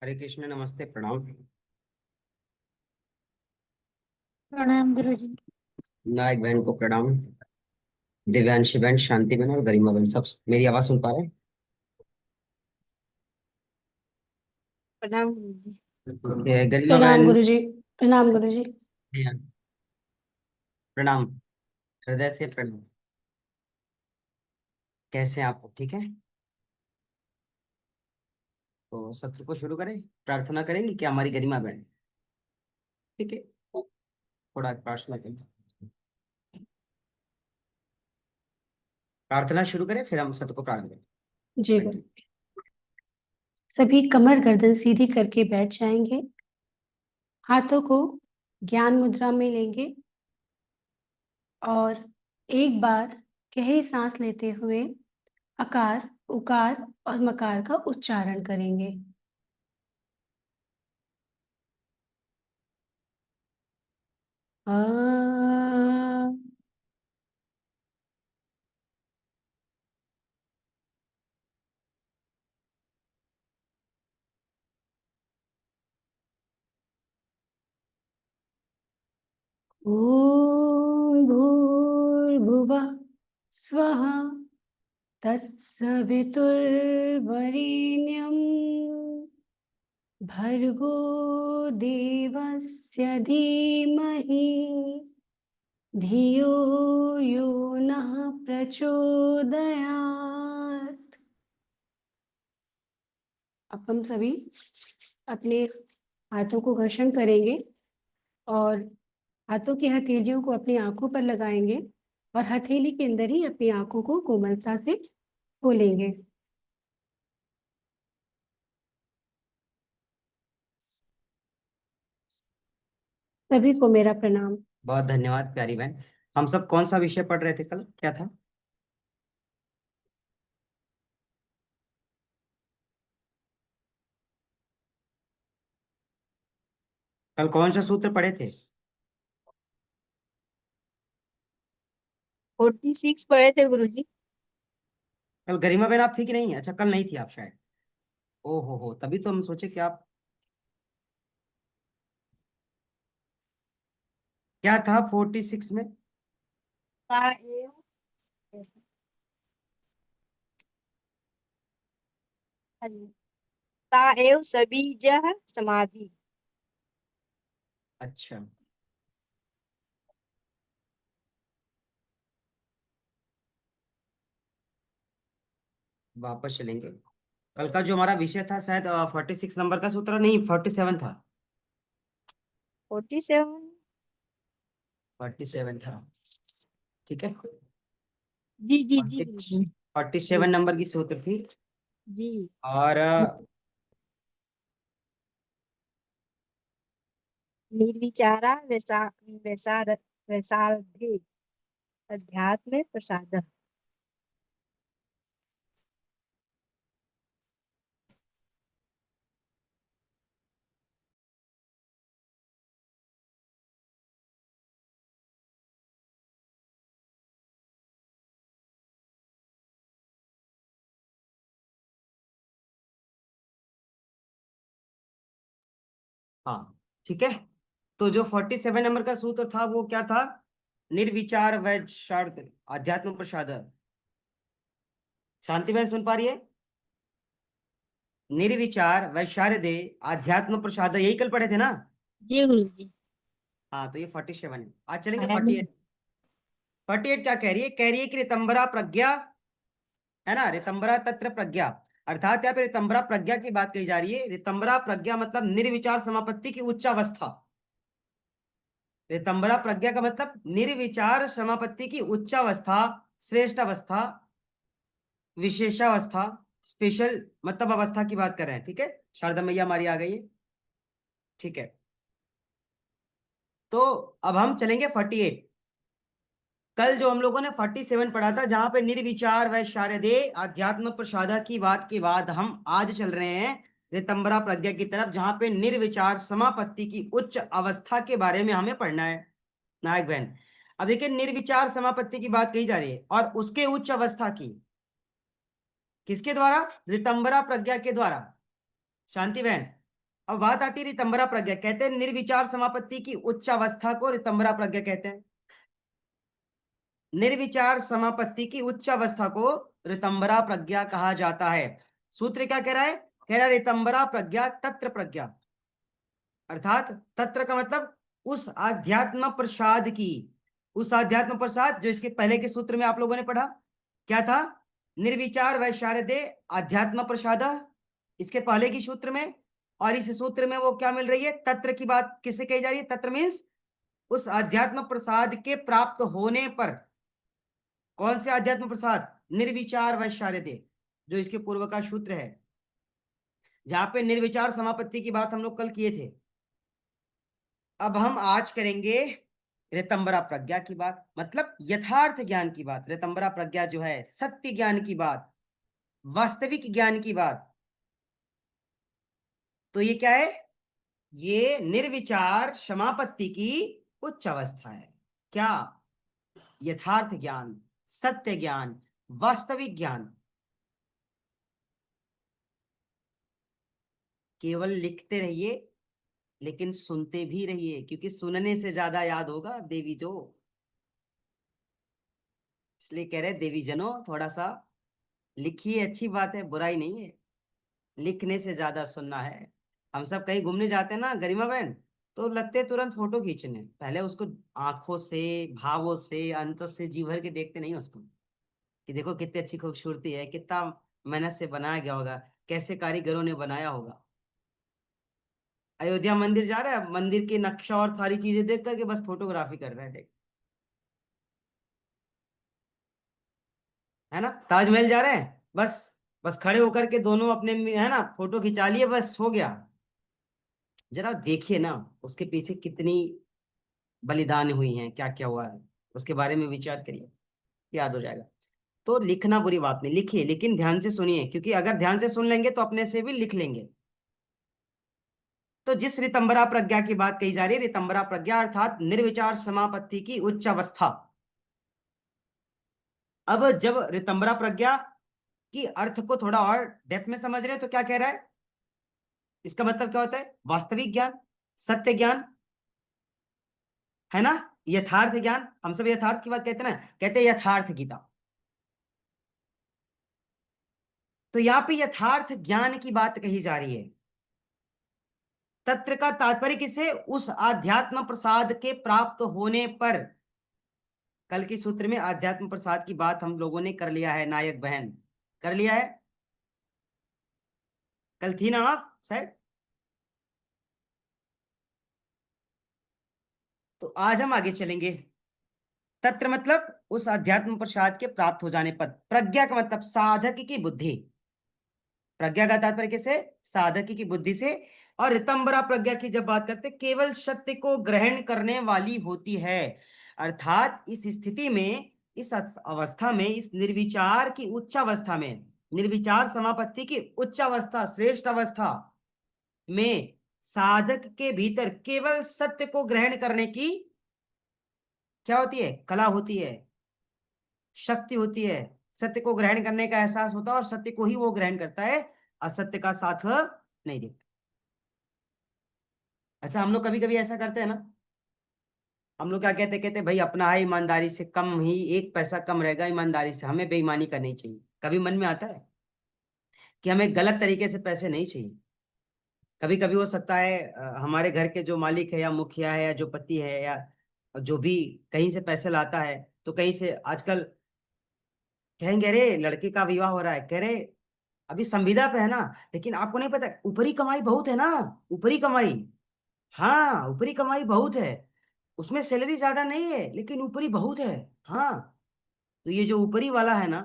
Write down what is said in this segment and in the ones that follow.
हरे कृष्ण, नमस्ते, प्रणाम। प्रणाम गुरुजी। नायक बहन को प्रणाम। दिव्यांशी बहन, शांति बहन और गरिमा बहन, सब मेरी आवाज सुन पा रहे हैं? प्रणाम गुरुजी। गरिमा प्रणाम बहन। गुरुजी। प्रणाम गुरुजी। प्रणाम। हृदय से प्रणाम। कैसे हैं आप? ठीक है। तो सत्र को शुरू करें। प्रार्थना करेंगे कि हमारी गरिमा बहन। ठीक है। थोड़ा प्रार्थना करें। प्रार्थना शुरू करें, फिर हम सत्र को प्रारंभ करें। जी गुरु। कंटिन्यू। सभी कमर गर्दन सीधी करके बैठ जाएंगे। हाथों को ज्ञान मुद्रा में लेंगे और एक बार गहरी सांस लेते हुए अकार, उकार और मकार का उच्चारण करेंगे। आ, ओम भूर्भुवः स्वः तत्सवितुर्वरेण्यं भर्गो देवस्य धीमहि धियो यो नः प्रचोदयात्। अब हम सभी अपने हाथों को घर्षण करेंगे और हाथों की हथेलियों को अपनी आंखों पर लगाएंगे और हथेली के अंदर ही अपनी आंखों को कोमलता से खोलेंगे। सभी को मेरा प्रणाम। बहुत धन्यवाद प्यारी बहन। हम सब कौन सा विषय पढ़ रहे थे कल? क्या था? कल कौन सा सूत्र पढ़े थे? 46 पढ़े थे गुरुजी। कल गरिमा बहन आप थी कि नहीं? अच्छा, कल नहीं थी आप शायद। ओ हो, तभी तो हम सोचे कि आप। क्या था 46 में? ता एव ता एव सबीजः समाधि। अच्छा, वापस चलेंगे। कल का जो हमारा विषय था शायद 46 नंबर का सूत्र नहीं, 47 था। 47। 47 था। ठीक है। जी जी जी गुरुजी। 47 नंबर की सूत्र थी। जी। और निर्विचारा वैसारधे अध्यात्म प्रसाद। हाँ, ठीक है। तो जो 47 नंबर का सूत्र था वो क्या था? निर्विचार वैशार्द अध्यात्म प्रसाद। शांति बहन सुन पा रही है? निर्विचार वैशारदे आध्यात्म प्रसाद, यही कल पढ़े थे ना? जी गुरुजी। हाँ, तो ये 47 है। आज चलेंगे आया नहीं। 48। 48 क्या कह रही है? कह रही है कि ऋतंबरा प्रज्ञा है ना, ऋतंबरा तत्र प्रज्ञा। अर्थात यहाँ पे ऋतंबरा प्रज्ञा की बात कही जा रही है। ऋतंबरा प्रज्ञा मतलब निर्विचार समापत्ति की उच्च अवस्था। ऋतंबरा प्रज्ञा का मतलब निर्विचार समापत्ति की उच्च अवस्था, श्रेष्ठ अवस्था, विशेषावस्था, स्पेशल मतलब अवस्था की बात कर रहे हैं। ठीक है। शारदा मैया हमारी आ गई है। ठीक है। तो अब हम चलेंगे 48। कल जो हम लोगों ने 47 पढ़ा था, जहां पे निर्विचार व शारदे अध्यात्म प्रसादा की बात के बाद हम आज चल रहे हैं ऋतंबरा प्रज्ञा की तरफ, जहां पे निर्विचार समापत्ति की उच्च अवस्था के बारे में हमें पढ़ना है। नायक बहन, अब देखिए, निर्विचार समापत्ति की बात कही जा रही है और उसके उच्च अवस्था की, किसके द्वारा? ऋतंबरा प्रज्ञा के द्वारा। शांति बहन, अब बात आती है ऋतंबरा प्रज्ञा। कहते हैं निर्विचार समापत्ति की उच्च अवस्था को ऋतंबरा प्रज्ञा कहते हैं। निर्विचार समापत्ति की उच्च अवस्था को ऋतंबरा प्रज्ञा कहा जाता है। सूत्र क्या कह रहा है? कह रहा है ऋतंबरा प्रज्ञा तत्र प्रज्ञा, अर्थात तत्र का मतलब उस आध्यात्म प्रसाद की, उस आध्यात्म प्रसाद जो इसके पहले के सूत्र में आप लोगों ने पढ़ा क्या था? निर्विचार वैशारदे आध्यात्म प्रसाद, इसके पहले की सूत्र में। और इस सूत्र में वो क्या मिल रही है? तत्र की बात किससे कही जा रही है? तत्र मीन्स उस आध्यात्म प्रसाद के प्राप्त होने पर। कौन से आध्यात्म प्रसाद? निर्विचार वैशारदे, जो इसके पूर्व का सूत्र है, जहां पे निर्विचार समापत्ति की बात हम लोग कल किए थे। अब हम आज करेंगे ऋतंबरा प्रज्ञा की बात, मतलब यथार्थ ज्ञान की बात। ऋतंबरा प्रज्ञा जो है सत्य ज्ञान की बात, वास्तविक ज्ञान की बात। तो ये क्या है? ये निर्विचार समापत्ति की उच्च अवस्था है। क्या? यथार्थ ज्ञान, सत्य ज्ञान, वास्तविक ज्ञान। केवल लिखते रहिए लेकिन सुनते भी रहिए, क्योंकि सुनने से ज्यादा याद होगा देवी जो। इसलिए कह रहे देवी जनों, थोड़ा सा लिखिए, अच्छी बात है, बुराई नहीं है। लिखने से ज्यादा सुनना है। हम सब कहीं घूमने जाते हैं ना गरिमा बहन, तो लगते तुरंत फोटो खींचने, पहले उसको आंखों से, भावों से, अंतों से जी भर के देखते नहीं उसको, कि देखो कितनी अच्छी खूबसूरती है, कितना मेहनत से बनाया गया होगा, कैसे कारीगरों ने बनाया होगा। अयोध्या मंदिर जा रहा है, मंदिर के नक्शा और सारी चीजें देख करके बस फोटोग्राफी कर रहा है, देख, है ना। ताजमहल जा रहे हैं, बस बस खड़े होकर के दोनों अपने है ना फोटो खिंचा लिए, बस हो गया। जरा देखिए ना उसके पीछे कितनी बलिदान हुई हैं, क्या क्या हुआ है, उसके बारे में विचार करिए, याद हो जाएगा। तो लिखना बुरी बात नहीं, लिखिए, लेकिन ध्यान से सुनिए, क्योंकि अगर ध्यान से सुन लेंगे तो अपने से भी लिख लेंगे। तो जिस ऋतंबरा प्रज्ञा की बात कही जा रही है, ऋतंबरा प्रज्ञा अर्थात निर्विचार समापत्ति की उच्च अवस्था। अब जब ऋतंबरा प्रज्ञा की अर्थ को थोड़ा और डेप्थ में समझ रहे हैं तो क्या कह रहा है? इसका मतलब क्या होता है? वास्तविक ज्ञान, सत्य ज्ञान, है ना, यथार्थ ज्ञान। हम सब यथार्थ की बात कहते हैं ना, कहते हैं यथार्थ गीता। तो यहां पे यथार्थ ज्ञान की बात कही जा रही है। तत्र का तात्पर्य किसे? उस आध्यात्म प्रसाद के प्राप्त होने पर। कल के सूत्र में आध्यात्म प्रसाद की बात हम लोगों ने कर लिया है, नायक बहन, कर लिया है। कल थी ना आप शायद? तो आज हम आगे चलेंगे। तत्र मतलब उस अध्यात्म प्रसाद के प्राप्त हो जाने पर। प्रज्ञा का मतलब साधक की बुद्धि। प्रज्ञा का तात्पर्य किसे? साधक की बुद्धि से। और ऋतंबरा प्रज्ञा की जब बात करते, केवल सत्य को ग्रहण करने वाली होती है। अर्थात इस स्थिति में, इस अवस्था में, इस निर्विचार की उच्च अवस्था में, निर्विचार समापत्ति की उच्च अवस्था, श्रेष्ठ अवस्था में साधक के भीतर केवल सत्य को ग्रहण करने की क्या होती है? कला होती है, शक्ति होती है। सत्य को ग्रहण करने का एहसास होता है और सत्य को ही वो ग्रहण करता है, असत्य का साथ नहीं देता। अच्छा, हम लोग कभी कभी ऐसा करते हैं ना, हम लोग क्या कहते कहते भाई अपना है, ईमानदारी से कम ही, एक पैसा कम रहेगा ईमानदारी से, हमें बेईमानी करनी चाहिए। कभी मन में आता है कि हमें गलत तरीके से पैसे नहीं चाहिए? कभी कभी हो सकता है हमारे घर के जो मालिक है या मुखिया है या जो पति है या जो भी कहीं से पैसे लाता है, तो कहीं से आजकल कहेंगे अरे लड़के का विवाह हो रहा है, कह रहे अभी संविदा पे है ना, लेकिन आपको नहीं पता ऊपरी कमाई बहुत है ना, ऊपरी कमाई। हाँ, ऊपरी कमाई बहुत है, उसमें सैलरी ज्यादा नहीं है लेकिन ऊपरी बहुत है। हाँ, तो ये जो ऊपरी वाला है ना,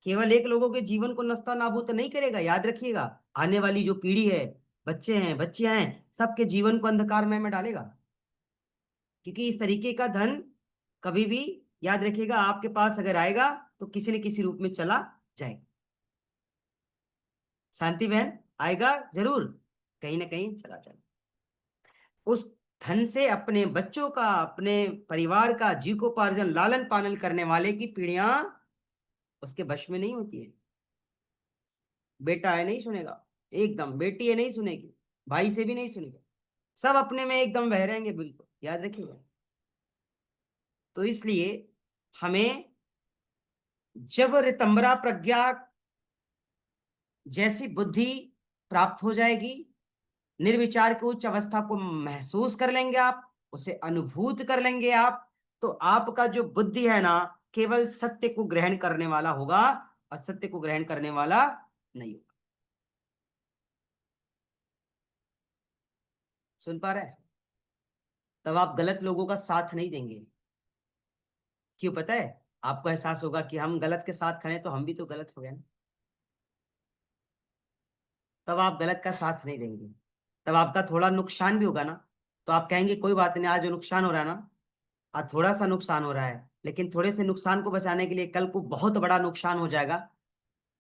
केवल एक लोगों के जीवन को नस्ता नाबूद नहीं करेगा, याद रखिएगा। आने वाली जो पीढ़ी है, बच्चे हैं, बच्चियां हैं, सबके जीवन को अंधकारमय में डालेगा। क्योंकि इस तरीके का धन कभी भी, याद रखिएगा, आपके पास अगर आएगा तो किसी न किसी रूप में चला जाएगा। शांति बहन, आएगा जरूर, कहीं ना कहीं चला जाएगा। उस धन से अपने बच्चों का, अपने परिवार का जीविकोपार्जन, लालन पालन करने वाले की पीढ़ियां उसके वश में नहीं होती है। बेटा है नहीं सुनेगा, एकदम बेटी ये नहीं सुनेगी, भाई से भी नहीं सुनेगी, सब अपने में एकदम बह रहेंगे, बिल्कुल याद रखिएगा। तो इसलिए हमें जब रितंबरा प्रज्ञा जैसी बुद्धि प्राप्त हो जाएगी, निर्विचार की उच्च अवस्था को महसूस कर लेंगे आप, उसे अनुभूत कर लेंगे आप, तो आपका जो बुद्धि है ना, केवल सत्य को ग्रहण करने वाला होगा, असत्य को ग्रहण करने वाला नहीं होगा। सुन पा रहे हैं? तब आप गलत लोगों का साथ नहीं देंगे। क्यों पता है? आपको एहसास होगा कि हम गलत के साथ खड़े तो हम भी तो गलत हो गए ना। तब आप गलत का साथ नहीं देंगे, तब आपका थोड़ा नुकसान भी होगा ना, तो आप कहेंगे कोई बात नहीं, आज जो नुकसान हो रहा है ना, आज थोड़ा सा नुकसान हो रहा है, लेकिन थोड़े से नुकसान को बचाने के लिए कल को बहुत बड़ा नुकसान हो जाएगा,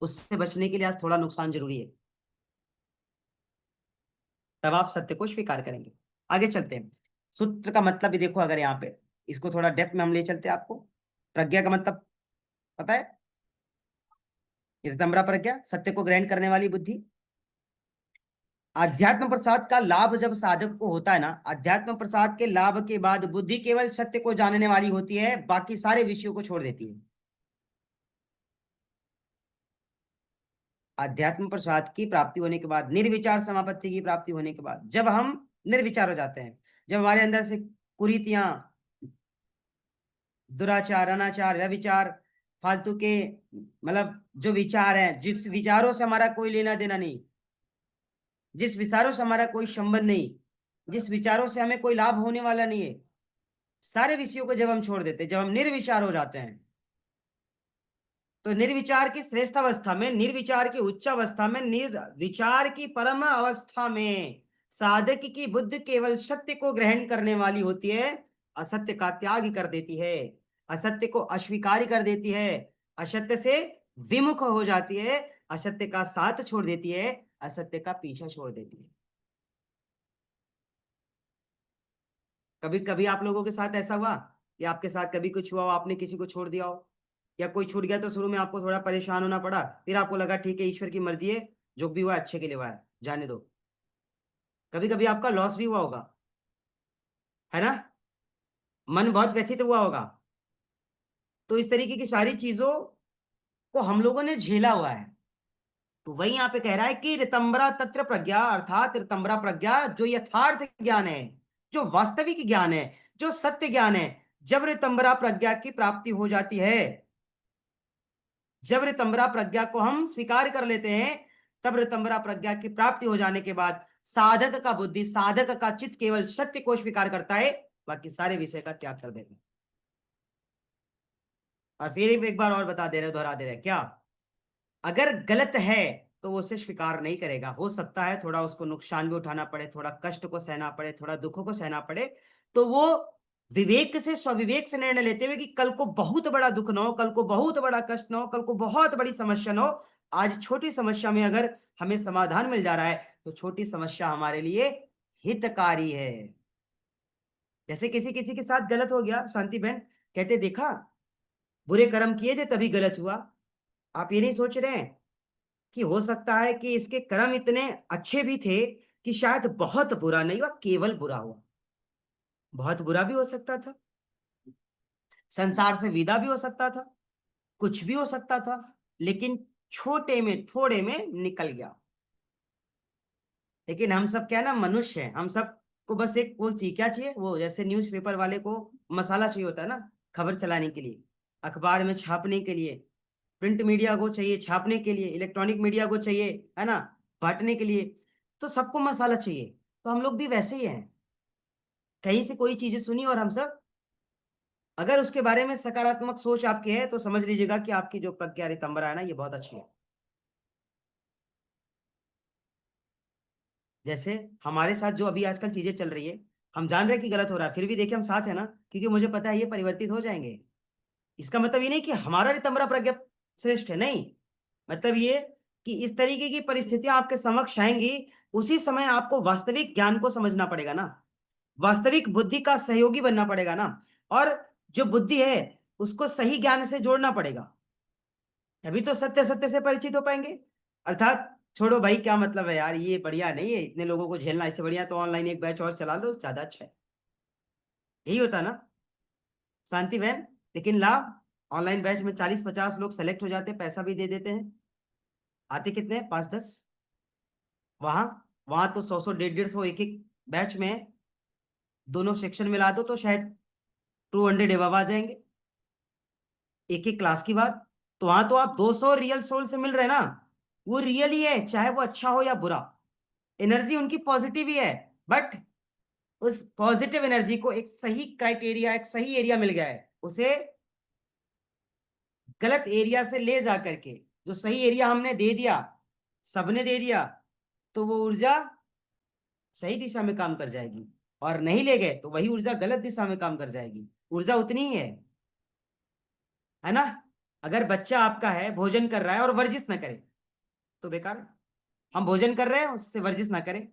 उससे बचने के लिए आज थोड़ा नुकसान जरूरी है। तब आप सत्य को स्वीकार करेंगे। आगे चलते हैं। सूत्र का मतलब भी देखो, अगर यहाँ पे इसको थोड़ा डेप्थ में हम ले चलते हैं आपको। प्रज्ञा का मतलब पता है? ऋतंभरा प्रज्ञा, सत्य को ग्रहण करने वाली बुद्धि। अध्यात्म प्रसाद का लाभ जब साधक को होता है ना, अध्यात्म प्रसाद के लाभ के बाद बुद्धि केवल सत्य को जानने वाली होती है, बाकी सारे विषयों को छोड़ देती है। अध्यात्म प्रसाद की प्राप्ति होने के बाद, निर्विचार समापत्ति की प्राप्ति होने के बाद, जब हम निर्विचार हो जाते हैं, जब हमारे अंदर से कुरीतियां, दुराचार, अनाचार, व्यभिचार, फालतू के मतलब जो विचार हैं, जिस विचारों से हमारा कोई लेना देना नहीं, जिस विचारों से हमारा कोई संबंध नहीं, जिस विचारों से हमें कोई लाभ होने वाला नहीं है, सारे विषयों को जब हम छोड़ देते हैं, जब हम निर्विचार हो जाते हैं, तो निर्विचार की श्रेष्ठ अवस्था में, निर्विचार की उच्च अवस्था में, निर्विचार की परम अवस्था में साधक की बुद्धि केवल सत्य को ग्रहण करने वाली होती है, असत्य का त्याग कर देती है, असत्य को अस्वीकार कर देती है, असत्य से विमुख हो जाती है, असत्य का साथ छोड़ देती है, असत्य का पीछा छोड़ देती है। कभी कभी आप लोगों के साथ ऐसा हुआ, या आपके साथ कभी कुछ हुआ हो, आपने किसी को छोड़ दिया हो, या कोई छूट गया तो शुरू में आपको थोड़ा परेशान होना पड़ा, फिर आपको लगा ठीक है ईश्वर की मर्जी है, जो भी हुआ अच्छे के लिए हुआ है, जाने दो। कभी कभी आपका लॉस भी हुआ होगा, है ना? मन बहुत व्यथित हुआ होगा। तो इस तरीके की सारी चीजों को हम लोगों ने झेला हुआ है। तो वही यहाँ पे कह रहा है कि ऋतंबरा तत्र प्रज्ञा, अर्थात ऋतंबरा प्रज्ञा जो यथार्थ ज्ञान है, जो वास्तविक ज्ञान है, जो सत्य ज्ञान है, जब ऋतंबरा प्रज्ञा की प्राप्ति हो जाती है, जब ऋतंबरा प्रज्ञा को हम स्वीकार कर लेते हैं, तब ऋतंबरा प्रज्ञा की प्राप्ति हो जाने के बाद साधक का बुद्धि, साधक का चित्त केवल सत्य को स्वीकार करता है, बाकी सारे विषय का त्याग कर देता है। और फिर एक बार और बता दे रहे, दोहरा दे रहे, क्या अगर गलत है तो वो उसे स्वीकार नहीं करेगा। हो सकता है थोड़ा उसको नुकसान भी उठाना पड़े, थोड़ा कष्ट को सहना पड़े, थोड़ा दुखों को सहना पड़े, तो वो विवेक से, स्वविवेक से निर्णय लेते हुए कि कल को बहुत बड़ा दुख ना हो, कल को बहुत बड़ा कष्ट ना हो, कल को बहुत बड़ी समस्या ना हो, आज छोटी समस्या में अगर हमें समाधान मिल जा रहा है तो छोटी समस्या हमारे लिए हितकारी है। जैसे किसी किसी के साथ गलत हो गया, शांति बहन कहते देखा, बुरे कर्म किए थे तभी गलत हुआ। आप ये नहीं सोच रहे हैं कि हो सकता है कि इसके कर्म इतने अच्छे भी थे कि शायद बहुत बुरा नहीं हुआ, केवल बुरा हुआ, बहुत बुरा भी हो सकता था, संसार से विदा भी हो सकता था, कुछ भी हो सकता था, लेकिन छोटे में थोड़े में निकल गया। लेकिन हम सब क्या है ना, मनुष्य हैं, हम सब को बस एक वो चीज क्या चाहिए, वो जैसे न्यूज़पेपर वाले को मसाला चाहिए होता है ना, खबर चलाने के लिए, अखबार में छापने के लिए, प्रिंट मीडिया को चाहिए छापने के लिए, इलेक्ट्रॉनिक मीडिया को चाहिए, है ना, बांटने के लिए, तो सबको मसाला चाहिए। तो हम लोग भी वैसे ही हैं, कहीं से कोई चीजें सुनी और हम सब, अगर उसके बारे में सकारात्मक सोच आपकी है तो समझ लीजिएगा कि आपकी जो प्रज्ञा रितंबरा है ना, ये बहुत अच्छी है। जैसे हमारे साथ जो अभी आजकल चीजें चल रही है, हम जान रहे हैं कि गलत हो रहा है, फिर भी देखिए हम साथ है ना, क्योंकि मुझे पता है ये परिवर्तित हो जाएंगे। इसका मतलब ये नहीं कि हमारा रितंबरा प्रज्ञा श्रेष्ठ है, नहीं, मतलब ये कि इस तरीके की परिस्थितियां आपके समक्ष आएंगी, उसी समय आपको वास्तविक ज्ञान को समझना पड़ेगा ना, वास्तविक बुद्धि का सहयोगी बनना पड़ेगा ना, और जो बुद्धि है उसको सही ज्ञान से जोड़ना पड़ेगा, तभी तो सत्य सत्य से परिचित हो पाएंगे। अर्थात छोड़ो भाई, क्या मतलब है यार, ये बढ़िया नहीं है इतने लोगों को झेलना, इससे बढ़िया तो ऑनलाइन एक बैच और चला लो, ज्यादा अच्छा है। यही होता ना शांति बहन। लेकिन लाभ, ऑनलाइन बैच में 40-50 लोग सेलेक्ट हो जाते हैं, पैसा भी दे देते हैं। आते कितने हैं? 5-10। वहां वहां तो 100-100, 150-150 एक एक बैच में है। दोनों सेक्शन मिला दो तो शायद 200 एबव आ जाएंगे एक एक क्लास की बात। तो वहां तो आप 200 रियल सोल से मिल रहे हैं ना, वो रियल ही है, चाहे वो अच्छा हो या बुरा। एनर्जी उनकी पॉजिटिव ही है, बट उस पॉजिटिव एनर्जी को एक सही क्राइटेरिया, एक सही एरिया मिल गया है, उसे गलत एरिया से ले जा करके जो सही एरिया हमने दे दिया, सबने दे दिया, तो वो ऊर्जा सही दिशा में काम कर जाएगी। और नहीं ले गए तो वही ऊर्जा गलत दिशा में काम कर जाएगी। ऊर्जा उतनी ही है ना। अगर बच्चा आपका है, भोजन कर रहा है और वर्जिश ना करे तो बेकार है। हम भोजन कर रहे हैं, उससे वर्जिश ना करें।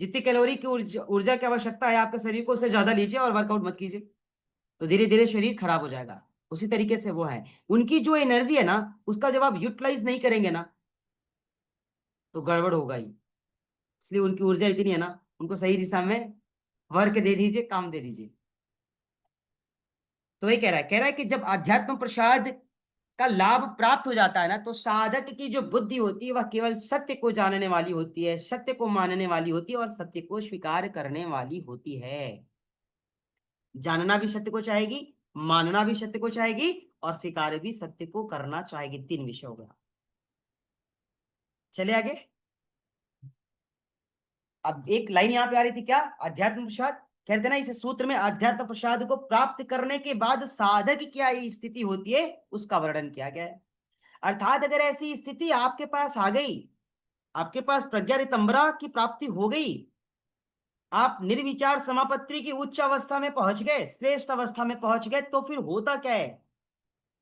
जितनी कैलोरी की ऊर्जा ऊर्जा की आवश्यकता है आपके शरीर को, उससे ज्यादा लीजिए और वर्कआउट मत कीजिए, तो धीरे धीरे शरीर खराब हो जाएगा। उसी तरीके से वो है, उनकी जो एनर्जी है ना, उसका जब आप यूटिलाइज नहीं करेंगे ना तो गड़बड़ होगा ही। इसलिए उनकी ऊर्जा इतनी है ना, उनको सही दिशा में वर्क दे दीजिए, काम दे दीजिए। तो ये कह रहा है कि जब अध्यात्म प्रसाद का लाभ प्राप्त हो जाता है ना, तो साधक की जो बुद्धि होती है वह केवल सत्य को जानने वाली होती है, सत्य को मानने वाली होती है और सत्य को स्वीकार करने वाली होती है। जानना भी सत्य को चाहेगी, मानना भी सत्य को चाहेगी और स्वीकार भी सत्य को करना चाहेगी। 3 विषय हो गया। चले आगे। अब एक लाइन यहाँ पे आ रही थी, क्या? अध्यात्म प्रसाद कहते ना, इस सूत्र में अध्यात्म प्रसाद को प्राप्त करने के बाद साधक की क्या ये स्थिति होती है उसका वर्णन किया गया है। अर्थात अगर ऐसी स्थिति आपके पास आ गई, आपके पास प्रज्ञा रितंबरा की प्राप्ति हो गई, आप निर्विचार समापत्ति की उच्च अवस्था में पहुंच गए, श्रेष्ठ अवस्था में पहुंच गए, तो फिर होता क्या है?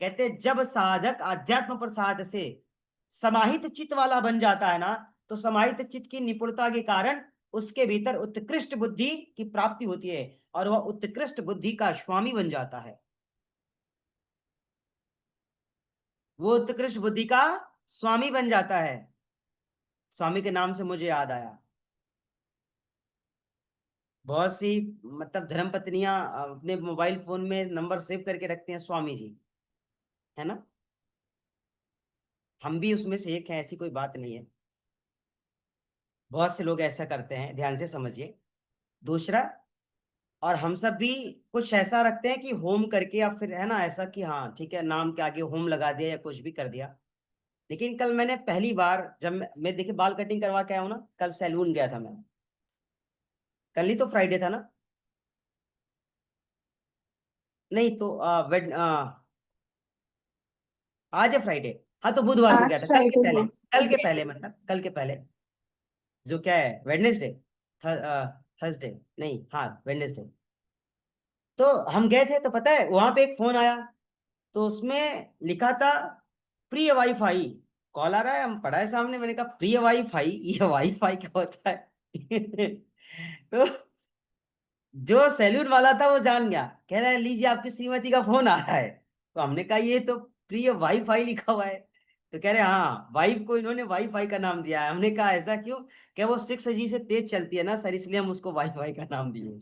कहते जब साधक अध्यात्म प्रसाद से समाहित चित्त वाला बन जाता है ना, तो समाहित चित्त की निपुणता के कारण उसके भीतर उत्कृष्ट बुद्धि की प्राप्ति होती है और वह उत्कृष्ट बुद्धि का स्वामी बन जाता है। वो उत्कृष्ट बुद्धि का स्वामी बन जाता है। स्वामी के नाम से मुझे याद आया, बहुत सी मतलब धर्म पत्नियां अपने मोबाइल फोन में नंबर सेव करके रखते हैं स्वामी जी, है ना। हम भी उसमें से एक हैं, ऐसी कोई बात नहीं है। बहुत से लोग ऐसा करते हैं, ध्यान से समझिए। दूसरा, और हम सब भी कुछ ऐसा रखते हैं कि होम करके, या फिर है ना ऐसा कि हाँ ठीक है, नाम के आगे होम लगा दिया या कुछ भी कर दिया। लेकिन कल मैंने पहली बार जब मैं देखिए बाल कटिंग करवा के आया हूँ ना, कल सैलून गया था मैं। कल ही तो फ्राइडे था ना। नहीं तो आज है फ्राइडे। हाँ तो बुधवार को आज गया था, कल के फ्राइडे पहले, को। कल के पहले मतलब कल के पहले, जो क्या है, वेडनेसडे, थर्सडे, नहीं हाँ वेडनेसडे। तो हम गए थे, तो पता है वहां पे एक फोन आया, तो उसमें लिखा था प्रिय वाईफाई। कॉल आ रहा है, हम पढ़ा है सामने, मैंने कहा प्रिय वाईफाई, ये वाईफाई क्या होता है? तो जो सैल्यूट वाला था वो जान गया, कह रहा है लीजिए आपकी श्रीमती का फोन आ रहा है। तो हमने कहा ये तो प्रिय वाईफाई लिखा हुआ है। तो कह रहे हाँ, वाइफ को इन्होंने वाईफाई का नाम दिया है। हमने कहा ऐसा क्यों? क्या वो 6G से तेज चलती है ना सर, इसलिए हम उसको वाईफाई का नाम दिए।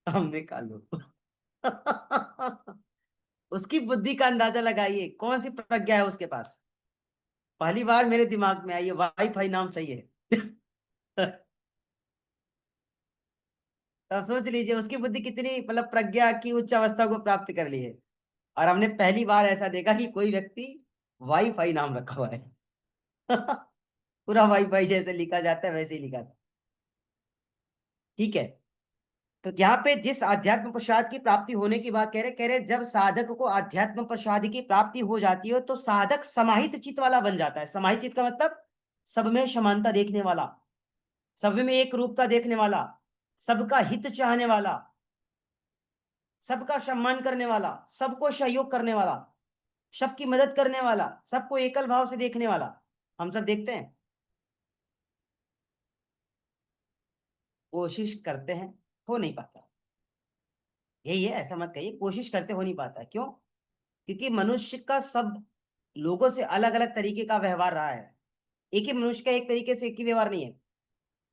हमने कहा लो। उसकी बुद्धि का अंदाजा लगाइए, कौन सी प्रज्ञा है उसके पास। पहली बार मेरे दिमाग में आई, ये वाईफाई नाम सही है। तो सोच लीजिए उसकी बुद्धि कितनी, मतलब प्रज्ञा की उच्च अवस्था को प्राप्त कर ली है। और हमने पहली बार ऐसा देखा कि कोई व्यक्ति वाईफाई नाम रखा हुआ है। पूरा वाईफाई जैसे लिखा जाता है वैसे ही लिखा था। ठीक है। तो यहाँ पे जिस आध्यात्म प्रसाद की प्राप्ति होने की बात कह रहे जब साधक को आध्यात्म प्रसाद की प्राप्ति हो जाती है तो साधक समाहित चित्त वाला बन जाता है। समाहित चित्त का मतलब सब में समानता देखने वाला, सब में एक रूपता देखने वाला, सबका हित चाहने वाला, सबका सम्मान करने वाला, सबको सहयोग करने वाला, सबकी मदद करने वाला, सबको एकल भाव से देखने वाला। हम सब देखते हैं, कोशिश करते हैं, हो नहीं पाता। यही है, ऐसा मत कहिए कोशिश करते हो नहीं पाता। क्यों? क्योंकि मनुष्य का सब लोगों से अलग अलग तरीके का व्यवहार रहा है। एक ही मनुष्य का एक तरीके से एक ही व्यवहार नहीं है।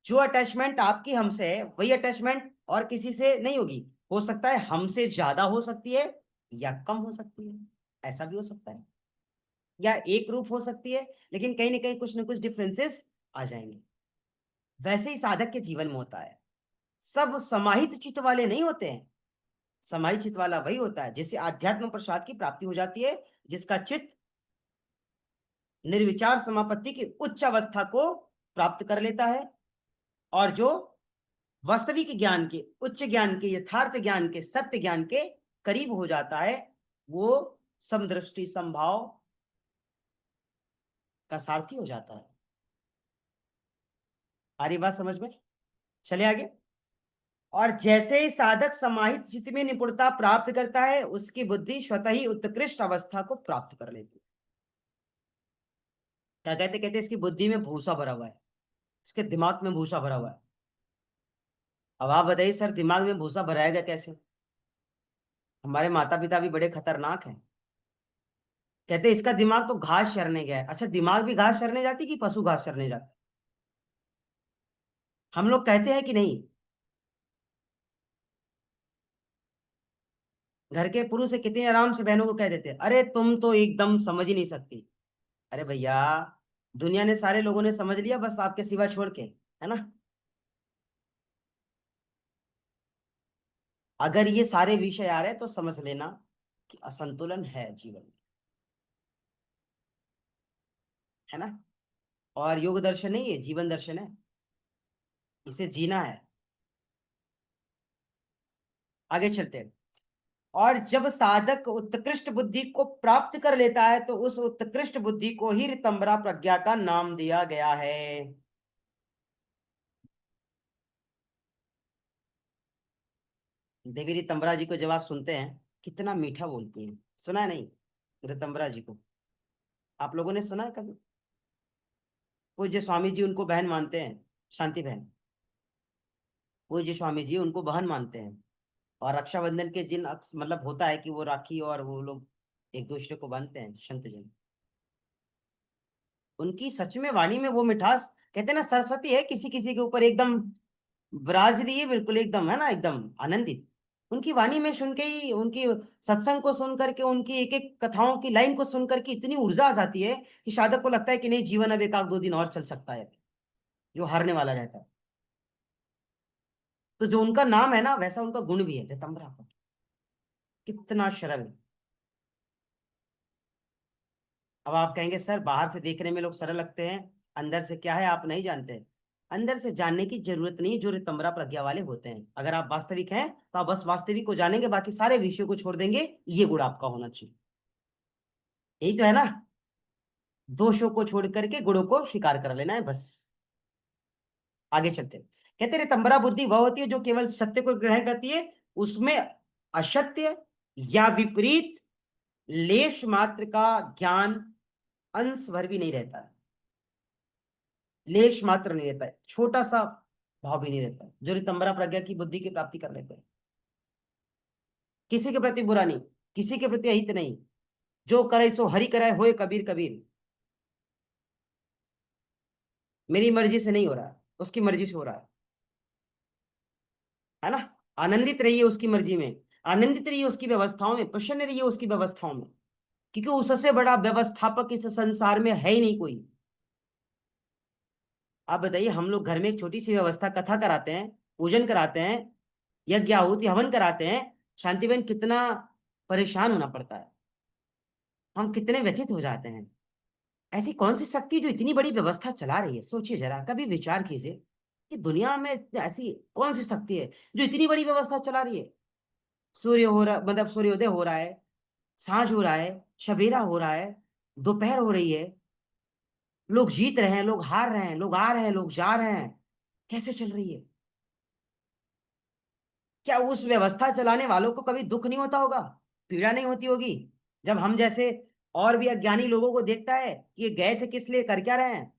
जो अटैचमेंट आपकी हमसे है वही अटैचमेंट और किसी से नहीं होगी। हो सकता है हमसे ज्यादा हो सकती है या कम हो सकती है, ऐसा भी हो सकता है, या एक रूप हो सकती है, लेकिन कहीं ना कहीं कुछ ना कुछ डिफरेंसेस आ जाएंगे। वैसे ही साधक के जीवन में होता है। सब समाहित चित्त वाले नहीं होते हैं। समाहित चित्त वाला वही होता है जिसे आध्यात्म प्रसाद की प्राप्ति हो जाती है, जिसका चित्त निर्विचार समापत्ति की उच्च अवस्था को प्राप्त कर लेता है, और जो वास्तविक ज्ञान के, उच्च ज्ञान के, यथार्थ ज्ञान के, सत्य ज्ञान के करीब हो जाता है, वो समदृष्टि समभाव का सारथी हो जाता है। आ रही बात समझ में? चले आगे। और जैसे ही साधक समाहित चित्त में निपुणता प्राप्त करता है, उसकी बुद्धि स्वतः ही उत्कृष्ट अवस्था को प्राप्त कर लेती है। क्या कहते कहते इसकी बुद्धि में भूसा भरा हुआ है, इसके दिमाग में भूसा भरा हुआ है। अब आप बताइए सर, दिमाग में भूसा भराएगा कैसे? हमारे माता पिता भी बड़े खतरनाक हैं। कहते इसका दिमाग तो घास चरने गया है। अच्छा, दिमाग भी घास चरने जाती कि पशु घास चरने जाते? हम लोग कहते हैं कि नहीं? घर के पुरुष कितने आराम से बहनों को कह देते हैं, अरे तुम तो एकदम समझ ही नहीं सकती। अरे भैया, दुनिया ने, सारे लोगों ने समझ लिया बस आपके सिवा छोड़ के, है ना? अगर ये सारे विषय आ रहे हैं तो समझ लेना कि असंतुलन है जीवन में, है ना? और योग दर्शन नहीं, ये जीवन दर्शन है, इसे जीना है। आगे चलते हैं। और जब साधक उत्कृष्ट बुद्धि को प्राप्त कर लेता है तो उस उत्कृष्ट बुद्धि को ही ऋतंबरा प्रज्ञा का नाम दिया गया है। देवी ऋतंबरा जी को जब आप सुनते हैं, कितना मीठा बोलती हैं, सुना है नहीं ऋतंबरा जी को? आप लोगों ने सुना है कभी? पूज्य स्वामी जी उनको बहन मानते हैं, शांति बहन। पूज्य स्वामी जी उनको बहन मानते हैं। और रक्षाबंधन के जिन मतलब होता है कि वो राखी और वो लोग एक दूसरे को बांधते हैं, संत जन। उनकी सच में वाणी में वो मिठास, कहते हैं ना सरस्वती है किसी किसी के ऊपर एकदम विराज रही है, बिल्कुल एकदम, है ना, एकदम आनंदित। उनकी वाणी में सुन के ही, उनकी सत्संग को सुन करके, उनकी एक एक कथाओं की लाइन को सुन करके इतनी ऊर्जा आ जाती है कि साधक को लगता है कि नहीं, जीवन अब एक आध दो दिन और चल सकता है, जो हारने वाला रहता है। तो जो उनका नाम है ना, वैसा उनका गुण भी है, ऋतंबरा का। कितना सरल। अब आप कहेंगे सर, बाहर से देखने में लोग सरल लगते हैं, अंदर से क्या है आप नहीं जानते। अंदर से जानने की जरूरत नहीं, जो ऋतंबरा प्रज्ञा वाले होते हैं। अगर आप वास्तविक हैं तो आप बस वास्तविक को जानेंगे, बाकी सारे विषयों को छोड़ देंगे। ये गुण आपका होना चाहिए। यही तो है ना, दोषों को छोड़ करके गुणों को स्वीकार कर लेना है बस। आगे चलते हैं। कहते हैं ऋतंबरा बुद्धि वह होती है जो केवल सत्य को ग्रहण करती है, उसमें असत्य या विपरीत लेश मात्र का ज्ञान अंश भर भी नहीं रहता है। लेश मात्र नहीं रहता है, छोटा सा भाव भी नहीं रहता है, जो ऋतंबरा प्रज्ञा की बुद्धि की प्राप्ति कर लेते हैं। किसी के प्रति बुरा नहीं, किसी के प्रति अहित नहीं, जो करे सो हरि कराए, होए कबीर कबीर। मेरी मर्जी से नहीं हो रहा है, उसकी मर्जी से हो रहा है ना? आनंदित रहिए उसकी मर्जी में, आनंदित रहिए उसकी व्यवस्थाओं में, प्रसन्न रहिए उसकी व्यवस्थाओं में, क्योंकि उससे बड़ा व्यवस्थापक इस संसार में है ही नहीं कोई। आप बताइए, हम लोग घर में एक छोटी सी व्यवस्था, कथा कराते हैं, पूजन कराते हैं, यज्ञ आहुति हवन कराते हैं, शांति बहन, कितना परेशान होना पड़ता है, हम कितने व्यथित हो जाते हैं। ऐसी कौन सी शक्ति जो इतनी बड़ी व्यवस्था चला रही है? सोचिए जरा, कभी विचार कीजिए कि दुनिया में ऐसी कौन सी शक्ति है जो इतनी बड़ी व्यवस्था चला रही है। सूर्य हो रहा, मतलब सूर्योदय हो रहा है, सांझ हो रहा है, सवेरा हो रहा है, दोपहर हो रही है, लोग जीत रहे हैं, लोग हार रहे हैं, लोग आ रहे हैं, लोग जा रहे हैं। कैसे चल रही है? क्या उस व्यवस्था चलाने वालों को कभी दुख नहीं होता होगा, पीड़ा नहीं होती होगी? जब हम जैसे और भी अज्ञानी लोगों को देखता है कि ये गए थे किस लिए, कर क्या रहे हैं,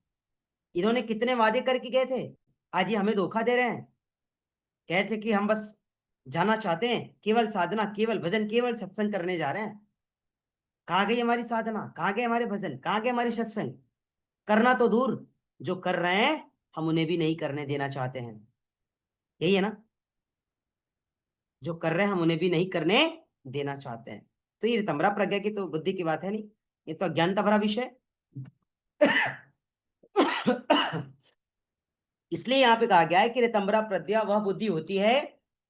इन्होंने कितने वादे करके गए थे, आज ये हमें धोखा दे रहे हैं। कहते थे कि हम बस जाना चाहते हैं, केवल साधना, केवल भजन, केवल सत्संग करने जा रहे हैं। कहाँ गई हमारी साधना, कहाँ गए हमारे भजन, कहाँ गए हमारे सत्संग? करना तो दूर, जो कर रहे हैं हम उन्हें भी नहीं करने देना चाहते हैं। यही है ना, जो कर रहे हैं हम उन्हें भी नहीं करने देना चाहते हैं। तो ये ऋतंभरा प्रज्ञा की तो बुद्धि की बात है नहीं, ये तो अज्ञानता भरा विषय है। इसलिए यहाँ पे कहा गया है कि ऋतंभरा प्रज्ञा वह बुद्धि होती है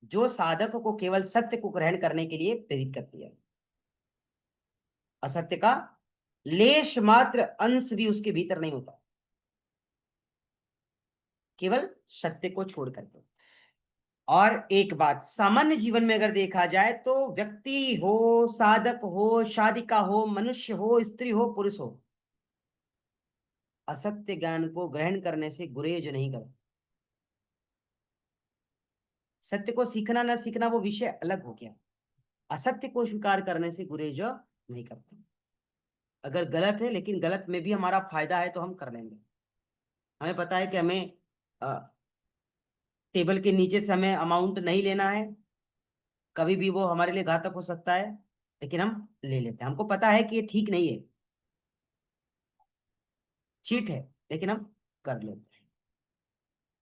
जो साधक को केवल सत्य को ग्रहण करने के लिए प्रेरित करती है। असत्य का लेश मात्र अंश भी उसके भीतर नहीं होता, केवल सत्य को छोड़ करके। और एक बात, सामान्य जीवन में अगर देखा जाए तो व्यक्ति हो, साधक हो, शादिका हो, मनुष्य हो, स्त्री हो, पुरुष हो, असत्य ज्ञान को ग्रहण करने से गुरेज नहीं करते। सत्य को सीखना ना सीखना वो विषय अलग हो गया, असत्य को स्वीकार करने से गुरेज नहीं करते। अगर गलत है लेकिन गलत में भी हमारा फायदा है तो हम कर लेंगे। हमें पता है कि हमें टेबल के नीचे से हमें अमाउंट नहीं लेना है, कभी भी वो हमारे लिए घातक हो सकता है, लेकिन हम ले लेते हैं। हमको पता है कि ये ठीक नहीं है, चीट है, लेकिन हम कर लेते हैं।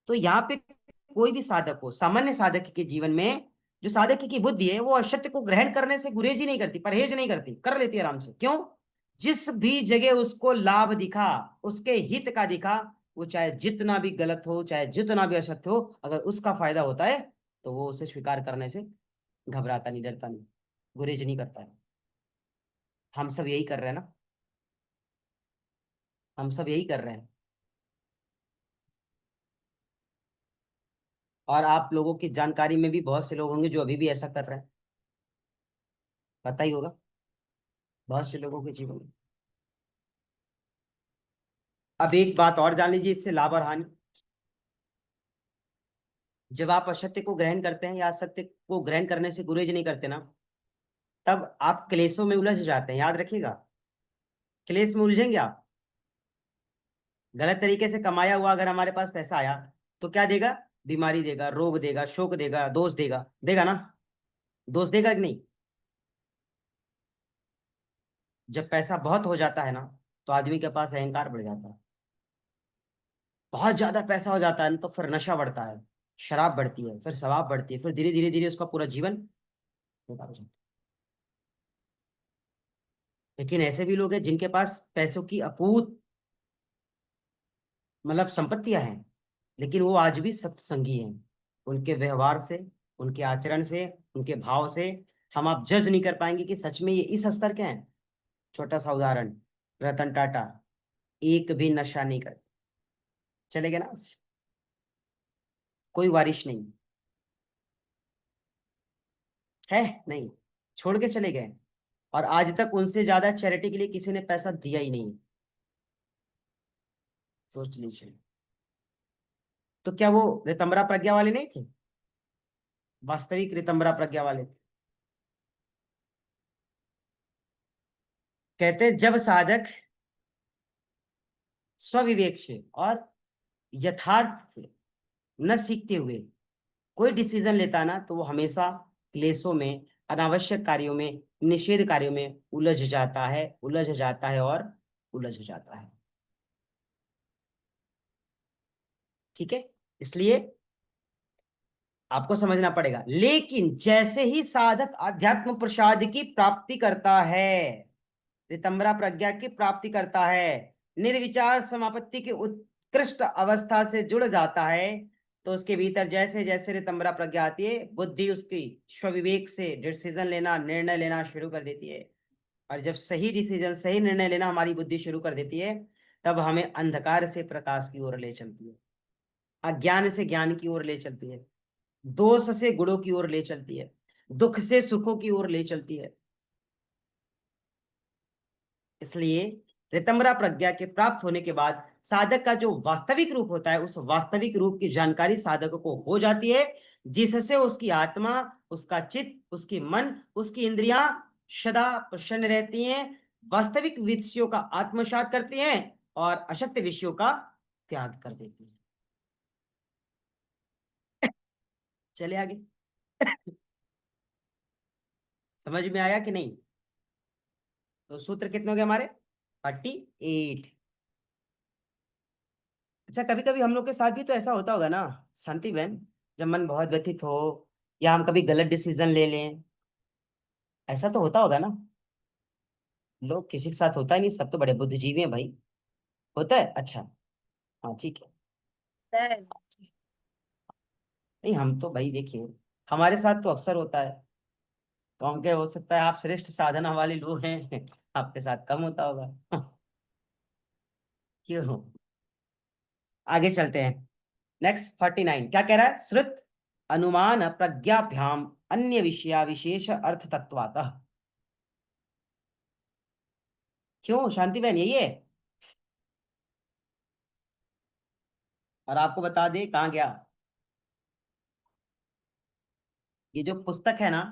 तो यहाँ पे कोई भी साधक हो, सामान्य साधक के जीवन में जो साधक की बुद्धि है वो असत्य को ग्रहण करने से गुरेज ही नहीं करती, परहेज नहीं करती, कर लेती है आराम से। क्यों? जिस भी जगह उसको लाभ दिखा, उसके हित का दिखा, वो चाहे जितना भी गलत हो, चाहे जितना भी असत्य हो, अगर उसका फायदा होता है तो वो उसे स्वीकार करने से घबराता नहीं, डरता नहीं, गुरेज नहीं करता है। हम सब यही कर रहे हैं ना, हम सब यही कर रहे हैं। और आप लोगों की जानकारी में भी बहुत से लोग होंगे जो अभी भी ऐसा कर रहे हैं, पता ही होगा बहुत से लोगों के जीवन में। अब एक बात और जान लीजिए इससे लाभ और हानि। जब आप असत्य को ग्रहण करते हैं या असत्य को ग्रहण करने से गुरेज नहीं करते ना, तब आप क्लेशों में उलझ जाते हैं, याद रखिएगा। क्लेश में उलझेंगे आप। गलत तरीके से कमाया हुआ अगर हमारे पास पैसा आया तो क्या देगा? बीमारी देगा, रोग देगा, शोक देगा, दोष देगा, देगा ना? दोष देगा कि नहीं? जब पैसा बहुत हो जाता है ना तो आदमी के पास अहंकार बढ़ जाता है। बहुत ज्यादा पैसा हो जाता है ना तो फिर नशा बढ़ता है, शराब बढ़ती है, फिर शराब बढ़ती है, फिर धीरे धीरे धीरे उसका पूरा जीवन बेकार हो जाता है। लेकिन ऐसे भी लोग हैं जिनके पास पैसों की अपूत मतलब संपत्तियां हैं, लेकिन वो आज भी सत्संगी हैं। उनके व्यवहार से, उनके आचरण से, उनके भाव से हम आप जज नहीं कर पाएंगे कि सच में ये इस स्तर के हैं। छोटा सा उदाहरण, रतन टाटा एक भी नशा नहीं करते, चले गए ना आज, कोई वारिश नहीं है, नहीं, छोड़ के चले गए। और आज तक उनसे ज्यादा चैरिटी के लिए किसी ने पैसा दिया ही नहीं। सोच लीजिए। तो क्या वो ऋतंभरा प्रज्ञा वाले नहीं थे? वास्तविक ऋतंभरा प्रज्ञा वाले कहते जब साधक स्वविवेक से और यथार्थ से न सीखते हुए कोई डिसीजन लेता ना तो वो हमेशा क्लेशों में, अनावश्यक कार्यों में, निषेध कार्यों में उलझ जाता है, उलझ जाता है और उलझ जाता है। ठीक है, इसलिए आपको समझना पड़ेगा। लेकिन जैसे ही साधक अध्यात्म प्रसाद की प्राप्ति करता है, ऋतंभरा प्रज्ञा की प्राप्ति करता है, निर्विचार समापत्ति की उत्कृष्ट अवस्था से जुड़ जाता है, तो उसके भीतर जैसे जैसे ऋतंभरा प्रज्ञा आती है, बुद्धि उसकी स्वविवेक से डिसीजन लेना, निर्णय लेना शुरू कर देती है। और जब सही डिसीजन, सही निर्णय लेना हमारी बुद्धि शुरू कर देती है, तब हमें अंधकार से प्रकाश की ओर ले चलती है, अज्ञान से ज्ञान की ओर ले चलती है, दोष से गुणों की ओर ले चलती है, दुख से सुखों की ओर ले चलती है। इसलिए ऋतंभरा प्रज्ञा के प्राप्त होने के बाद साधक का जो वास्तविक रूप होता है, उस वास्तविक रूप की जानकारी साधक को हो जाती है, जिससे उसकी आत्मा, उसका चित्त, उसकी मन, उसकी इंद्रियां सदा प्रसन्न रहती हैं, वास्तविक विषयों का आत्मसात करती हैं और असत्य विषयों का त्याग कर देती हैं। चले आगे। समझ में आया कि नहीं? तो सूत्र कितने हो गए हमारे? 38। अच्छा, कभी कभी हम लोग के साथ भी तो ऐसा होता होगा ना शांति बहन, जब मन बहुत व्यथित हो या हम कभी गलत डिसीजन ले लें, ऐसा तो होता होगा ना। लोग किसी के साथ होता ही नहीं, सब तो बड़े बुद्धिजीवी हैं भाई। होता है? अच्छा, हाँ ठीक है। है जी। नहीं, हम तो भाई देखिए, हमारे साथ तो अक्सर होता है। तो हम क्या, हो सकता है आप श्रेष्ठ साधना वाले लोग हैं आपके साथ कम होता होगा क्यों? आगे चलते हैं। नेक्स्ट 49 क्या कह रहा है? श्रुत अनुमान प्रज्ञाभ्याम अन्य विषया विशेष अर्थ तत्वातः। क्यों शांति बहन, यही है? और आपको बता दे कहाँ गया ये जो पुस्तक है ना,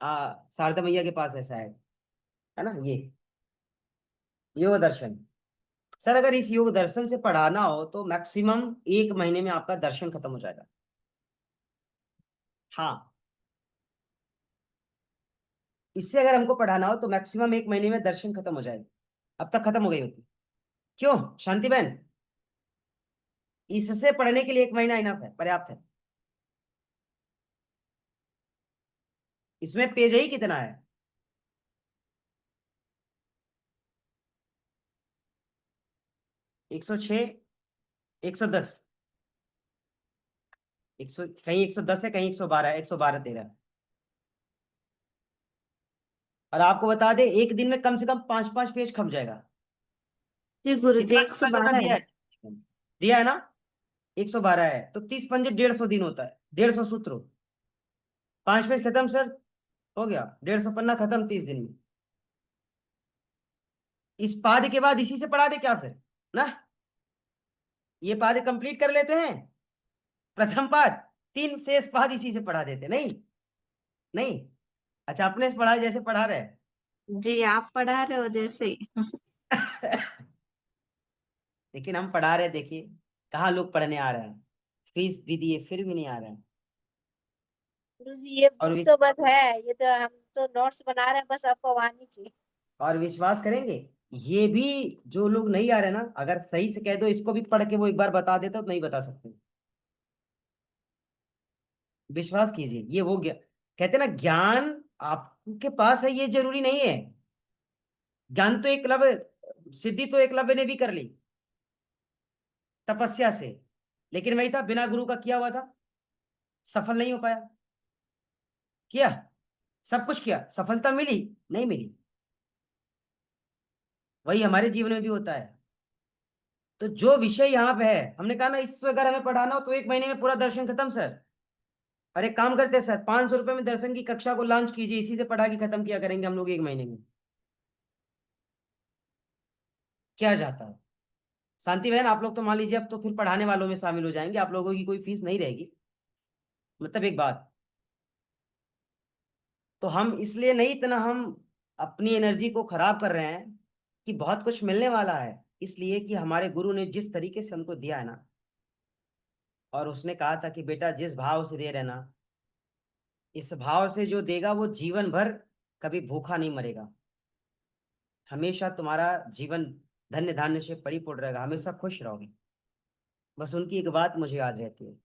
शारदा मैया के पास है शायद, है ना ये योग दर्शन। सर अगर इस योग दर्शन से पढ़ाना हो तो मैक्सिमम 1 महीने में आपका दर्शन खत्म हो जाएगा। हाँ, इससे अगर हमको पढ़ाना हो तो मैक्सिमम 1 महीने में दर्शन खत्म हो जाएगा। अब तक खत्म हो गई होती। क्यों शांति बहन? इससे पढ़ने के लिए 1 महीना इनफ है, पर्याप्त है। इसमें पेज ही कितना है? 106, 110, 100, कहीं 110 है, कहीं 112 है, 112 13। और आपको बता दे एक दिन में कम से कम 5-5 पेज खप जाएगा। जी गुरु जी, इतना छोटा छोटा 112 दिया है। है। दिया है ना? 112 है तो 30 पंजे 150 दिन होता है, 150 सूत्र। 5 पेज खत्म सर, हो गया 150 पन्ना खत्म 30 दिन में। इस पाद के बाद इसी से पढ़ा दे क्या फिर ना? ये पाद कंप्लीट कर लेते हैं, प्रथम पाद, 3 शेष पाद इसी से पढ़ा देते। नहीं नहीं, अच्छा अपने से पढ़ा जैसे पढ़ा रहे जी आप पढ़ा रहे हो जैसे। लेकिन हम पढ़ा रहे, देखिए कहाँ लोग पढ़ने आ रहे हैं, फीस भी दिए फिर भी नहीं आ रहे हैं। गुरु जी ये और बुक तो बस है, ये तो हम तो नोट्स बना रहे हैं, बस आपको आनी चाहिए। और विश्वास करेंगे, ये भी जो लोग नहीं आ रहे ना, अगर सही से कह दो इसको भी पढ़ के वो एक बार बता देता तो नहीं बता सकते। विश्वास कीजिए, ये वो कहते ना, ज्ञान आपके पास है ये जरूरी नहीं है। ज्ञान तो एकलव्य, सिद्धि तो एकलव्य ने भी कर ली तपस्या से, लेकिन वही था बिना गुरु का किया हुआ था, सफल नहीं हो पाया। किया, सब कुछ किया, सफलता मिली नहीं मिली। वही हमारे जीवन में भी होता है। तो जो विषय यहाँ पे है, हमने कहा ना इससे अगर हमें पढ़ाना हो तो 1 महीने में पूरा दर्शन खत्म सर। और एक काम करते हैं सर, 500 रुपए में दर्शन की कक्षा को लॉन्च कीजिए, इसी से पढ़ा के खत्म किया करेंगे हम लोग 1 महीने में। क्या जाता है शांति बहन, आप लोग तो मान लीजिए अब तो फिर पढ़ाने वालों में शामिल हो जाएंगे, आप लोगों की कोई फीस नहीं रहेगी। मतलब एक बात, तो हम इसलिए नहीं इतना हम अपनी एनर्जी को खराब कर रहे हैं कि बहुत कुछ मिलने वाला है, इसलिए कि हमारे गुरु ने जिस तरीके से हमको दिया है ना, और उसने कहा था कि बेटा जिस भाव से दे रहे ना, इस भाव से जो देगा वो जीवन भर कभी भूखा नहीं मरेगा। हमेशा तुम्हारा जीवन धन्य धान्य से परिपूर्ण रहेगा, हमेशा खुश रहोगे। बस उनकी एक बात मुझे याद रहती है,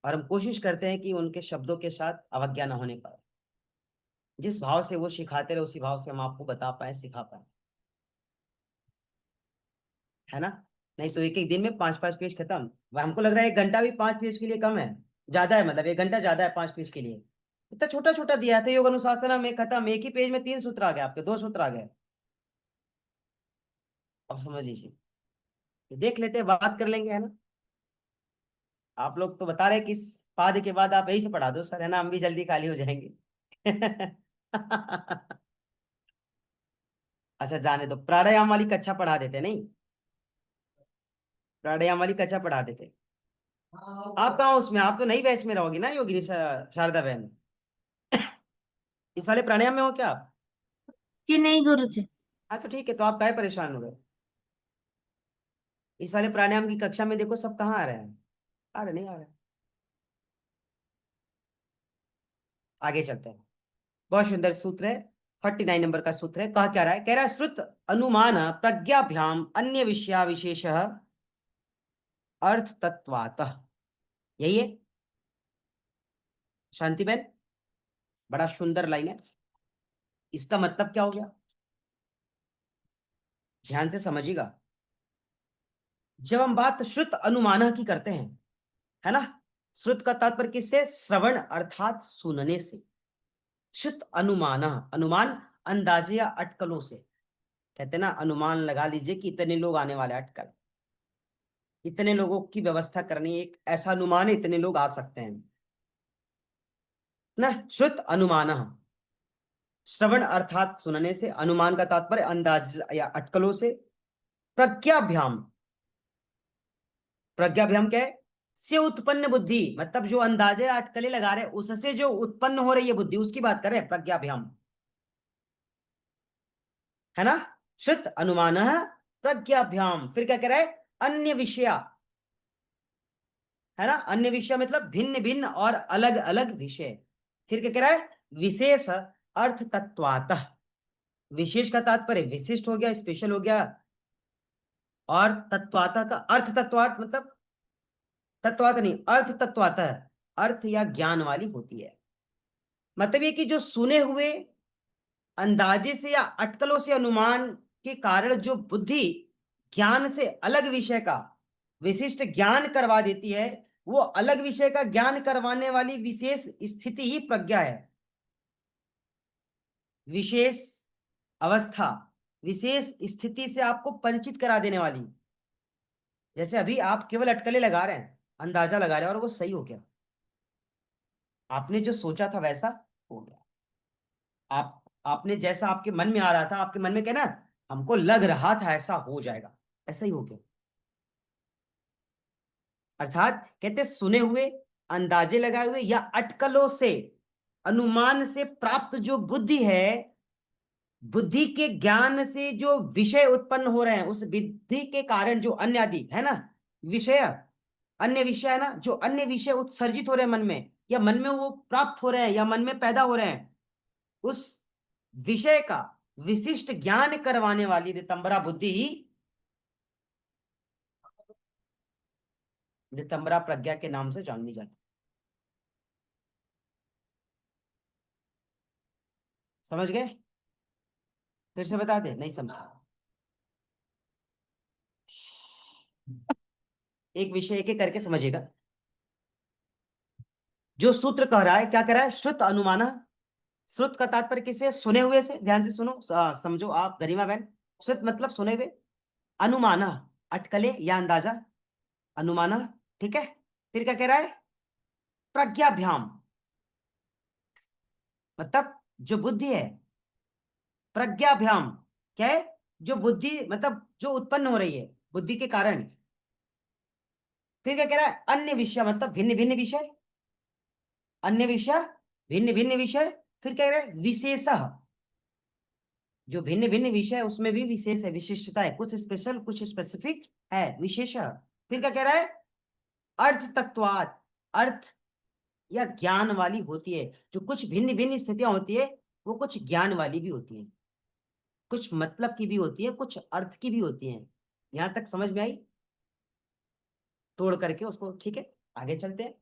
और हम कोशिश करते हैं कि उनके शब्दों के साथ अवज्ञा ना होने पाए। जिस भाव से वो सिखाते रहे उसी भाव से हम आपको बता पाए, सिखा पाए, है ना? नहीं तो एक एक दिन में 5-5 पेज खत्म। वह हमको लग रहा है 1 घंटा भी 5 पेज के लिए कम है, ज्यादा है, मतलब 1 घंटा ज्यादा है 5 पेज के लिए। इतना छोटा छोटा दिया है, तो योग अनुशासन में खत्म, एक ही पेज में 3 सूत्र आ गए, आपके 2 सूत्र आ गए। अब समझ लीजिए, देख लेते हैं, बात कर लेंगे, है ना? आप लोग तो बता रहे कि इस पाद के बाद आप यही से पढ़ा दो सर, है ना, हम भी जल्दी खाली हो जाएंगे अच्छा जाने दो, प्राणायाम वाली कक्षा पढ़ा देते नहीं, प्राणायाम वाली कक्षा पढ़ा देते। आप कहाँ उसमें, आप तो नई बैच में रहोगी ना योगिनी शारदा बहन। इस वाले प्राणायाम में हो क्या आप? जी नहीं गुरु जी। हाँ तो ठीक है, तो आप काहे परेशान हो गए? इस वाले प्राणायाम की कक्षा में देखो सब कहाँ आ रहे हैं, आ रहे नहीं आ रहे? आगे चलते हैं। बहुत सुंदर सूत्र है, 49 नंबर का सूत्र है। कहा क्या रहा है, कह रहा है श्रुत अनुमान प्रज्ञाभ्याम अन्य विषया विशेष अर्थ तत्वातः। यही है शांति बहन, बड़ा सुंदर लाइन है। इसका मतलब क्या हो गया, ध्यान से समझिएगा। जब हम बात श्रुत अनुमान की करते हैं, है ना, श्रुत का तात्पर्य किससे, श्रवण अर्थात सुनने से। श्रुत अनुमान, अनुमान अंदाजे या अटकलों से, कहते ना अनुमान लगा लीजिए कि इतने लोग आने वाले, अटकल, इतने लोगों की व्यवस्था करनी, एक ऐसा अनुमान है इतने लोग आ सकते हैं ना। श्रुत अनुमान, श्रवण अर्थात सुनने से, अनुमान का तात्पर्य अंदाज या अटकलों से। प्रज्ञाभ्याम, प्रज्ञाभ्याम क्या है, से उत्पन्न बुद्धि, मतलब जो अंदाजे अटकलें लगा रहे उससे जो उत्पन्न हो रही है बुद्धि, उसकी बात कर रहे हैं प्रज्ञाभ्याम, है ना। श्रुत अनुमान प्रज्ञाभ्याम, फिर क्या कह रहा है, अन्य विषया, है ना, अन्य विषय मतलब भिन्न भिन्न और अलग अलग विषय। फिर क्या कह रहा है, विशेष अर्थ तत्वातः, विशेष का तात्पर्य विशिष्ट हो गया, स्पेशल हो गया, और तत्वातः का अर्थ, तत्वार्थ मतलब तत्वात नहीं, अर्थ तत्वातः, अर्थ या ज्ञान वाली होती है। मतलब ये कि जो सुने हुए अंदाजे से या अटकलों से अनुमान के कारण जो बुद्धि ज्ञान से अलग विषय का विशिष्ट ज्ञान करवा देती है, वो अलग विषय का ज्ञान करवाने वाली विशेष स्थिति ही प्रज्ञा है। विशेष अवस्था, विशेष स्थिति से आपको परिचित करा देने वाली। जैसे अभी आप केवल अटकलें लगा रहे हैं, अंदाजा लगा रहे हैं, और वो सही हो गया, आपने जो सोचा था वैसा हो गया। आपने जैसा आपके मन में आ रहा था, आपके मन में क्या ना, हमको लग रहा था ऐसा हो जाएगा, ऐसा ही हो गया। अर्थात कहते सुने हुए, अंदाजे लगाए हुए या अटकलों से, अनुमान से प्राप्त जो बुद्धि है, बुद्धि के ज्ञान से जो विषय उत्पन्न हो रहे हैं, उस बुद्धि के कारण जो अन्य आदि है ना विषय, अन्य विषय है ना, जो अन्य विषय उत्सर्जित हो रहे हैं मन में, या मन में वो प्राप्त हो रहे हैं, या मन में पैदा हो रहे हैं, उस विषय का विशिष्ट ज्ञान करवाने वाली रितंबरा बुद्धि ही रितंबरा प्रज्ञा के नाम से जानी जाती। समझ गए, फिर से बता दे, नहीं समझा, एक विषय एक एक करके समझिएगा। जो सूत्र कह रहा है, क्या कह रहा है, श्रुत अनुमान, श्रुत का तात्पर्य किसे, सुने हुए से, ध्यान से सुनो, समझो आप गरिमा बहन। श्रुत मतलब सुने हुए, अनुमान अटकले या अंदाजा, अनुमान, ठीक है। फिर क्या कह रहा है, प्रज्ञाभ्याम, मतलब जो बुद्धि है, प्रज्ञाभ्याम क्या है, जो बुद्धि मतलब जो उत्पन्न हो रही है बुद्धि के कारण। फिर क्या कह रहा है, अन्य विषय मतलब भिन्न भिन्न विषय, अन्य विषय भिन्न भिन्न विषय। फिर क्या कह रहा है, विशेष, जो भिन्न भिन्न विषय है उसमें भी विशेष है, विशिष्टता है, कुछ स्पेशल कुछ स्पेसिफिक है, विशेष। फिर क्या कह रहा है, अर्थ तत्वात, अर्थ या ज्ञान वाली होती है। जो कुछ भिन्न भिन्न स्थितियां होती है वो कुछ ज्ञान वाली भी होती है, कुछ मतलब की भी होती है, कुछ अर्थ की भी होती है। यहां तक समझ में आई, तोड़ करके उसको, ठीक है, आगे चलते हैं।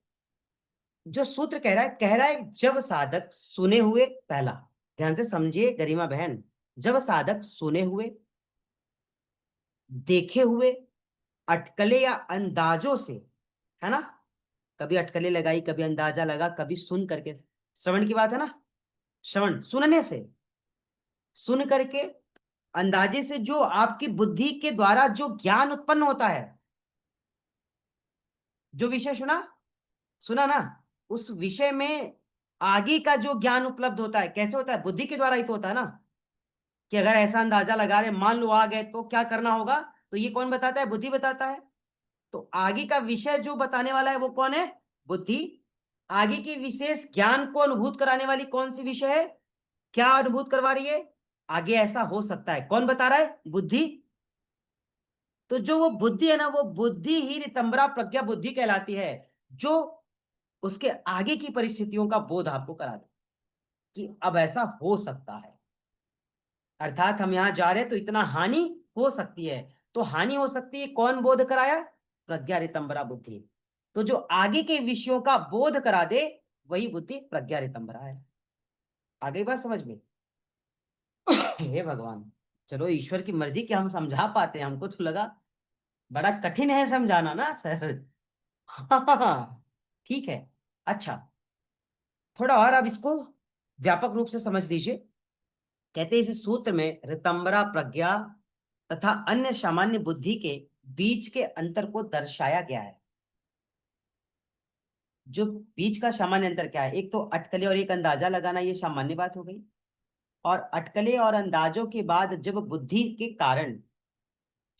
जो सूत्र कह रहा है जब साधक सुने हुए, पहला ध्यान से समझिए गरिमा बहन, जब साधक सुने हुए, देखे हुए, अटकले या अंदाजों से, है ना, कभी अटकले लगाई, कभी अंदाजा लगा, कभी सुन करके, श्रवण की बात है ना, श्रवण सुनने से, सुन करके अंदाजे से जो आपकी बुद्धि के द्वारा जो ज्ञान उत्पन्न होता है, जो विषय सुना ना, उस विषय में आगे का जो ज्ञान उपलब्ध होता है, कैसे होता है, बुद्धि के द्वारा ही तो होता है ना। कि अगर ऐसा अंदाजा लगा रहे, मान लो आ गए तो क्या करना होगा, तो ये कौन बताता है, बुद्धि बताता है। तो आगे का विषय जो बताने वाला है वो कौन है, बुद्धि। आगे की विशेष ज्ञान को अनुभूत कराने वाली कौन सी विषय है, क्या अनुभूत करवा रही है, आगे ऐसा हो सकता है, कौन बता रहा है, बुद्धि। तो जो वो बुद्धि है ना, वो बुद्धि ही रितंबरा प्रज्ञा बुद्धि कहलाती है, जो उसके आगे की परिस्थितियों का बोध आपको करा दे। कि अब ऐसा हो सकता है, अर्थात हम यहाँ जा रहे हैं तो इतना हानि हो सकती है। तो हानि हो सकती है, कौन बोध कराया? प्रज्ञा रितंबरा बुद्धि। तो जो आगे के विषयों का बोध करा दे वही बुद्धि प्रज्ञा रितंबरा है। आ गई बात समझ में? हे भगवान, चलो ईश्वर की मर्जी कि हम समझा पाते हैं, हमको तो लगा बड़ा कठिन है समझाना ना सर। हाँ, ठीक है। अच्छा, थोड़ा और अब इसको व्यापक रूप से समझ लीजिए। कहते हैं इस सूत्र में ऋतंबरा प्रज्ञा तथा अन्य सामान्य बुद्धि के बीच के अंतर को दर्शाया गया है। जो बीच का सामान्य अंतर क्या है? एक तो अटकलें और एक अंदाजा लगाना, ये सामान्य बात हो गई। और अटकलें और अंदाजों के बाद जब बुद्धि के कारण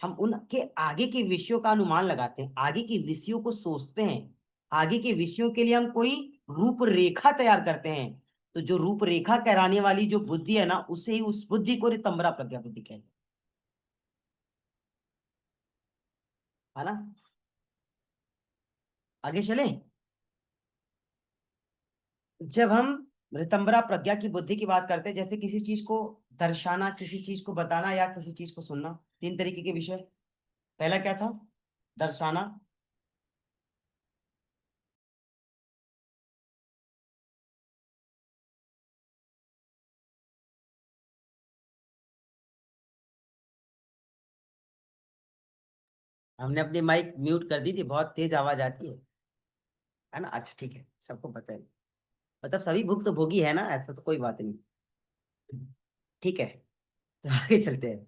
हम उनके आगे के विषयों का अनुमान लगाते हैं, आगे के विषयों को सोचते हैं, आगे के विषयों के लिए हम कोई रूपरेखा तैयार करते हैं, तो जो रूपरेखा कराने वाली जो बुद्धि है ना, उसे ही, उस बुद्धि को रितंबरा प्रज्ञा बुद्धि कहते हैं, है ना? आगे चले। जब हम रितंबरा प्रज्ञा की बुद्धि की बात करते हैं, जैसे किसी चीज को दर्शाना, किसी चीज को बताना या किसी चीज को सुनना, तीन तरीके के विषय। पहला क्या था? दर्शाना। हमने अपनी माइक म्यूट कर दी थी, बहुत तेज आवाज आती है ना? अच्छा ठीक है, सबको पता है, मतलब सभी भुक्तभोगी है ना, ऐसा तो कोई बात नहीं। ठीक है, तो आगे चलते हैं।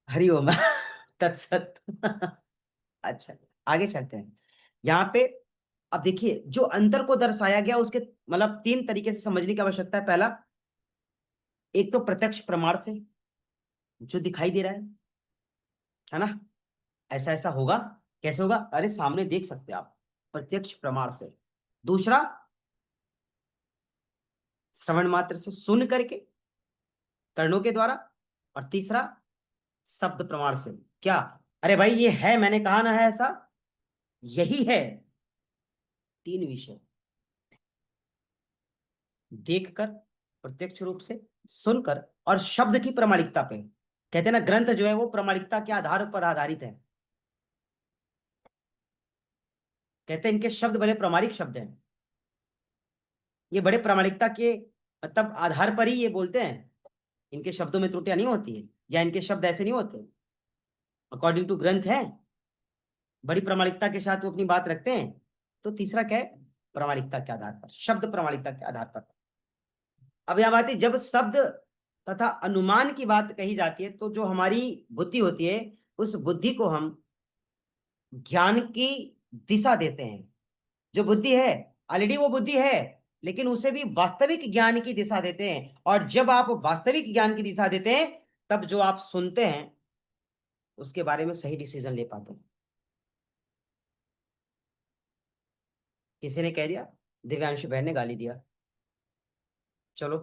हरिओम। तत्सत। अच्छा, आगे चलते हैं। यहाँ पे अब देखिए, जो अंतर को दर्शाया गया उसके मतलब तीन तरीके से समझने की आवश्यकता है। पहला, एक तो प्रत्यक्ष प्रमाण से जो दिखाई दे रहा है ना, ऐसा ऐसा होगा। कैसे होगा? अरे सामने देख सकते हैं आप, प्रत्यक्ष प्रमाण से। दूसरा, श्रवण मात्र से, सुन करके, कर्णों के द्वारा। और तीसरा, शब्द प्रमाण से। क्या? अरे भाई ये है, मैंने कहा ना है ऐसा, यही है। तीन विषय, देखकर, प्रत्यक्ष रूप से, सुनकर, और शब्द की प्रामाणिकता पे। कहते हैं ना, ग्रंथ जो है वो प्रामाणिकता के आधार पर आधारित है। कहते हैं इनके शब्द बड़े प्रामाणिक शब्द हैं, ये बड़े प्रामाणिकता के मतलब आधार पर ही ये बोलते हैं। इनके शब्दों में त्रुटियां नहीं होती है, या इनके शब्द ऐसे नहीं होते, अकॉर्डिंग टू ग्रंथ है, बड़ी प्रामाणिकता के साथ वो अपनी बात रखते हैं। तो तीसरा क्या है? प्रामाणिकता के आधार पर, शब्द प्रामाणिकता के आधार पर। अब यह बात है, जब शब्द तथा अनुमान की बात कही जाती है, तो जो हमारी बुद्धि होती है, उस बुद्धि को हम ज्ञान की दिशा देते हैं। जो बुद्धि है, ऑलरेडी वो बुद्धि है, लेकिन उसे भी वास्तविक ज्ञान की दिशा देते हैं। और जब आप वास्तविक ज्ञान की दिशा देते हैं, तब जो आप सुनते हैं उसके बारे में सही डिसीजन ले पाते हैं। किसी ने कह दिया, दिव्यांशु बहन ने गाली दिया, चलो,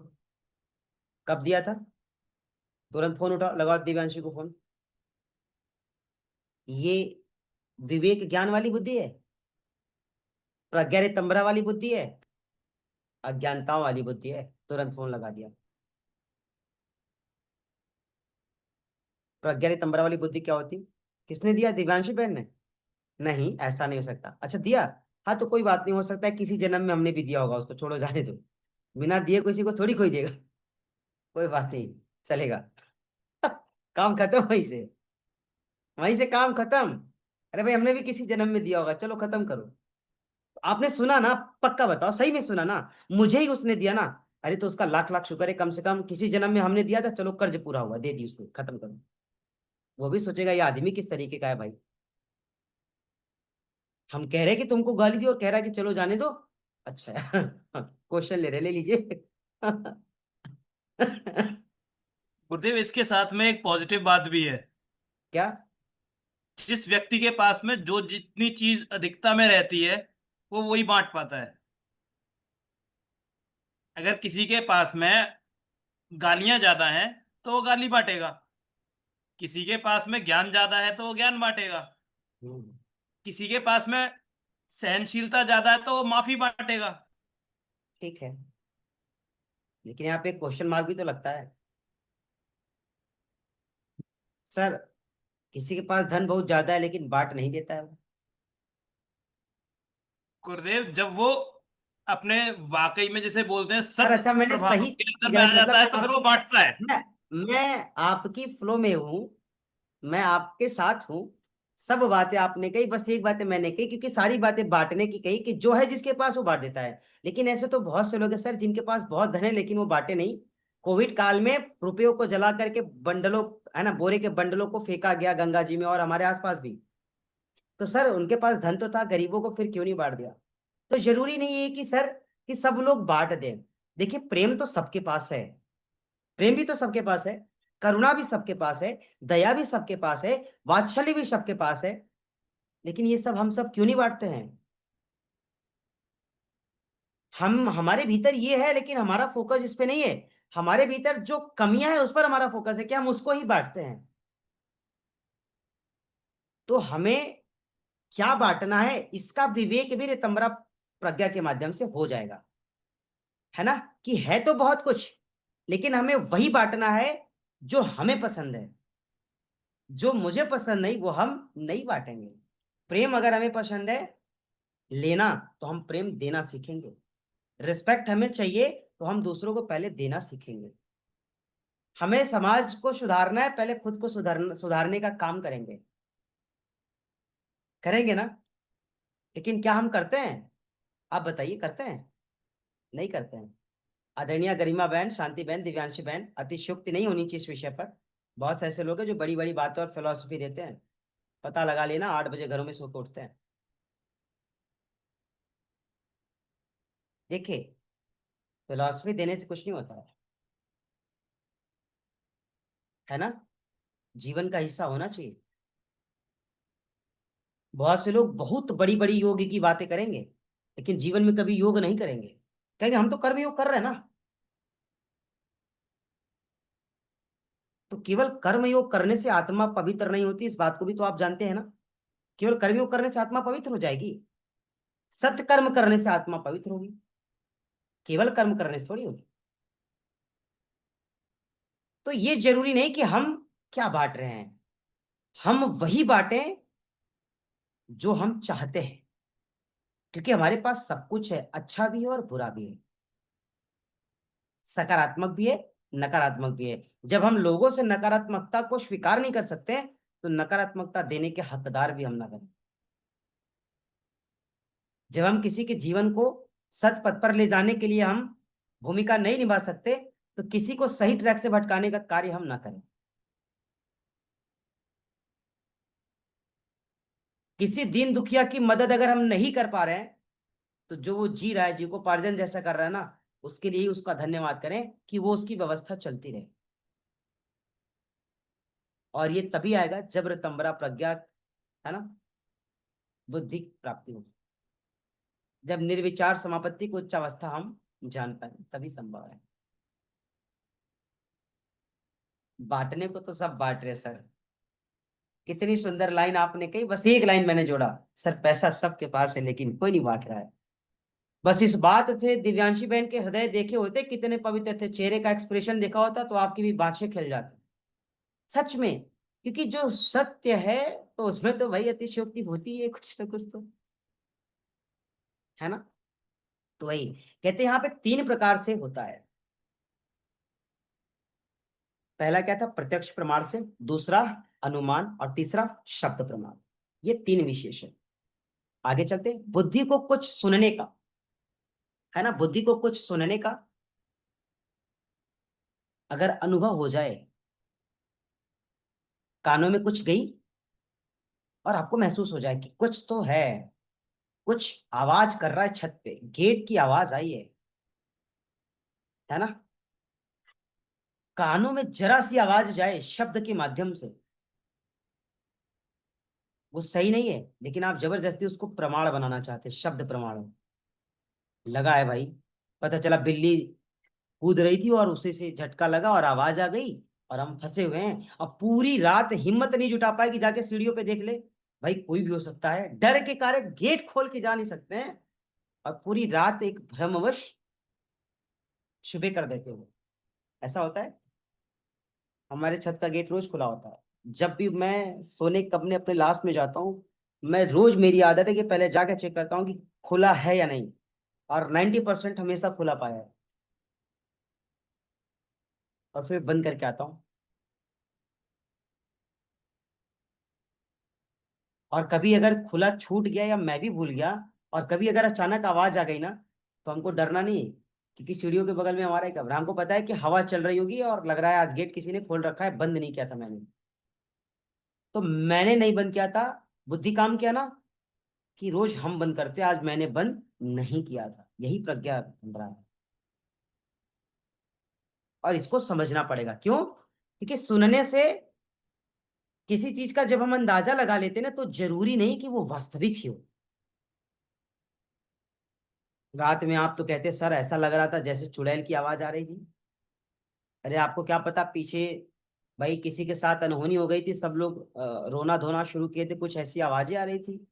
कब दिया था? तुरंत फोन उठाओ, लगाओ दिव्यांशु को फोन। ये विवेक ज्ञान वाली बुद्धि है, प्रज्ञा रितंबरा वाली बुद्धि है, अज्ञानताओं वाली बुद्धि है। तुरंत फोन लगा दिया। प्रज्ञा रितंबरा वाली बुद्धि क्या होती? किसने दिया? दिव्यांशु बहन ने? नहीं, ऐसा नहीं हो सकता। अच्छा, दिया? हाँ, तो कोई बात नहीं, हो सकता है किसी जन्म में हमने भी दिया होगा उसको, छोड़ो जाने दो। बिना दिए किसी को थोड़ी कोई देगा। कोई बात नहीं, चलेगा। काम खत्म वहीं से, वहीं से काम खत्म। अरे भाई, हमने भी किसी जन्म में दिया होगा, चलो खत्म करो। तो आपने सुना ना? पक्का बताओ, सही में सुना ना? मुझे ही उसने दिया ना? अरे तो उसका लाख लाख शुक्र है, कम से कम किसी जन्म में हमने दिया था, चलो कर्ज पूरा हुआ, दे दी उसने, खत्म करो। वो भी सोचेगा ये आदमी किस तरीके का है भाई। हम कह रहे हैं कि तुमको गाली दी और कह रहा है कि चलो जाने दो। अच्छा है। क्वेश्चन ले रहे, ले लीजिए। गुरुदेव, इसके साथ में एक पॉजिटिव बात भी है। क्या? जिस व्यक्ति के पास में जो जितनी चीज अधिकता में रहती है, वो वही बांट पाता है। अगर किसी के पास में गालियां ज्यादा हैं तो वो गाली बांटेगा, किसी के पास में ज्ञान ज्यादा है तो वो ज्ञान बांटेगा, हम्म, किसी के पास में सहनशीलता ज्यादा है तो वो माफी बांटेगा। ठीक है। लेकिन यहाँ पे एक क्वेश्चन मार्क भी तो लगता है सर। किसी के पास धन बहुत ज्यादा है लेकिन बांट नहीं देता है वो। गुरुदेव, जब वो अपने वाकई में जैसे बोलते हैं सर सत अच्छा, मैंने प्रभाव सही के अंदर में आ गलत मतलब जाता है तो फिर वो बांटता है। मैं मैं आपकी फ्लो में हूँ, मैं आपके साथ हूँ। सब बातें आपने कही, बस एक बातें मैंने कही, क्योंकि सारी बातें बांटने की कही कि जो है जिसके पास वो बांट देता है। लेकिन ऐसे तो बहुत से लोग हैं सर जिनके पास बहुत धन है लेकिन वो बांटे नहीं। कोविड काल में रुपयों को जला करके बंडलों, है ना, बोरे के बंडलों को फेंका गया गंगा जी में और हमारे आसपास भी। तो सर उनके पास धन तो था, गरीबों को फिर क्यों नहीं बांट दिया? तो जरूरी नहीं है कि सर कि सब लोग बांट दें। देखिए प्रेम तो सबके पास है, प्रेम भी तो सबके पास है, करुणा भी सबके पास है, दया भी सबके पास है, वात्सल्य भी सबके पास है। लेकिन ये सब हम सब क्यों नहीं बांटते हैं? हम हमारे भीतर ये है लेकिन हमारा फोकस इस पे नहीं है। हमारे भीतर जो कमियां है उस पर हमारा फोकस है कि हम उसको ही बांटते हैं। तो हमें क्या बांटना है इसका विवेक भी ऋतंभरा प्रज्ञा के माध्यम से हो जाएगा, है ना। कि है तो बहुत कुछ लेकिन हमें वही बांटना है जो हमें पसंद है। जो मुझे पसंद नहीं वो हम नहीं बांटेंगे। प्रेम अगर हमें पसंद है लेना, तो हम प्रेम देना सीखेंगे। रिस्पेक्ट हमें चाहिए तो हम दूसरों को पहले देना सीखेंगे। हमें समाज को सुधारना है, पहले खुद को सुधारने का काम करेंगे, करेंगे ना। लेकिन क्या हम करते हैं? आप बताइए, करते हैं? नहीं करते हैं। आदरणीय गरिमा बहन, शांति बहन, दिव्यांशी बहन, अतिशयोक्ति नहीं होनी चाहिए इस विषय पर। बहुत से ऐसे लोग हैं जो बड़ी बड़ी बातें और फिलॉसफी देते हैं। पता लगा लेना 8 बजे घरों में सो के उठते हैं। देखिए फिलॉसफी देने से कुछ नहीं होता है ना। जीवन का हिस्सा होना चाहिए। बहुत से लोग बहुत बड़ी बड़ी योग की बातें करेंगे लेकिन जीवन में कभी योग नहीं करेंगे। कहेंगे हम तो कर्म योग कर रहे हैं ना। तो केवल कर्म योग करने से आत्मा पवित्र नहीं होती, इस बात को भी तो आप जानते हैं ना। केवल कर्म योग करने से आत्मा पवित्र हो जाएगी? सत्कर्म करने से आत्मा पवित्र होगी, केवल कर्म करने से थोड़ी होगी। तो ये जरूरी नहीं कि हम क्या बांट रहे हैं, हम वही बांटें जो हम चाहते हैं। क्योंकि हमारे पास सब कुछ है, अच्छा भी है और बुरा भी है, सकारात्मक भी है, नकारात्मक भी है। जब हम लोगों से नकारात्मकता को स्वीकार नहीं कर सकते तो नकारात्मकता देने के हकदार भी हम ना बने। जब हम किसी के जीवन को सत पथ पर ले जाने के लिए हम भूमिका नहीं निभा सकते तो किसी को सही ट्रैक से भटकाने का कार्य हम ना करें। किसी दीन दुखिया की मदद अगर हम नहीं कर पा रहे हैं तो जो वो जी रहा है, जीविकोपार्जन जैसा कर रहा है ना, उसके लिए ही उसका धन्यवाद करें कि वो उसकी व्यवस्था चलती रहे। और ये तभी आएगा जब ऋतंभरा प्रज्ञा, है ना, बुद्धि प्राप्ति होगी। जब निर्विचार समापत्ति को उच्च अवस्था हम जान पाए तभी संभव है। बांटने को तो सब बांट रहे सर। कितनी सुंदर लाइन आपने कही, बस एक लाइन मैंने जोड़ा, सर पैसा सबके पास है लेकिन कोई नहीं बांट रहा है। बस इस बात से दिव्यांशी बहन के हृदय देखे होते कितने पवित्र थे, चेहरे का एक्सप्रेशन देखा होता तो आपकी भी बाँछें खिल जाती सच में। क्योंकि जो सत्य है तो उसमें तो भाई अतिशयोक्ति होती है कुछ ना कुछ तो, है ना। तो वही कहते हैं यहाँ पे 3 प्रकार से होता है। पहला क्या था? प्रत्यक्ष प्रमाण से, दूसरा अनुमान और तीसरा शब्द प्रमाण। ये 3 विशेष है। आगे चलते, बुद्धि को कुछ सुनने का, है ना, बुद्धि को कुछ सुनने का अगर अनुभव हो जाए, कानों में कुछ गई और आपको महसूस हो जाए कि कुछ तो है, कुछ आवाज कर रहा है, छत पे गेट की आवाज आई है ना। कानों में जरा सी आवाज जाए शब्द के माध्यम से, वो सही नहीं है लेकिन आप जबरदस्ती उसको प्रमाण बनाना चाहते हैं, शब्द प्रमाण। लगा है भाई, पता चला बिल्ली कूद रही थी और उसे से झटका लगा और आवाज आ गई और हम फंसे हुए हैं। अब पूरी रात हिम्मत नहीं जुटा पाए कि जाके सीढ़ियों पे देख ले। भाई कोई भी हो सकता है, डर के कारण गेट खोल के जा नहीं सकते हैं और पूरी रात एक भ्रमवश शुभे कर देते हो। ऐसा होता है। हमारे छत का गेट रोज खुला होता है। जब भी मैं सोने कब ने अपने लास्ट में जाता हूँ, मैं रोज, मेरी आदत है कि पहले जाके चेक करता हूँ कि खुला है या नहीं, और 90% हमेशा खुला पाया है, और फिर बंद करके आता हूँ। और कभी अगर खुला छूट गया या मैं भी भूल गया, और कभी अगर अचानक आवाज आ गई ना, तो हमको डरना नहीं है, क्योंकि सीढ़ियों के बगल में हमारा एक कमरा, हमको पता है कि हवा चल रही होगी और लग रहा है आज गेट किसी ने खोल रखा है, बंद नहीं किया था मैंने। तो मैंने नहीं बंद किया था, बुद्धि काम किया ना, कि रोज हम बंद करते, आज मैंने बंद नहीं किया था। यही प्रज्ञा बन रहा है। और इसको समझना पड़ेगा। क्यों? क्योंकि सुनने से किसी चीज का जब हम अंदाजा लगा लेते हैं ना, तो जरूरी नहीं कि वो वास्तविक ही हो। रात में आप तो कहते सर ऐसा लग रहा था जैसे चुड़ैल की आवाज आ रही थी। अरे आपको क्या पता पीछे भाई किसी के साथ अनहोनी हो गई थी, सब लोग रोना धोना शुरू किए थे, कुछ ऐसी आवाजें आ रही थी।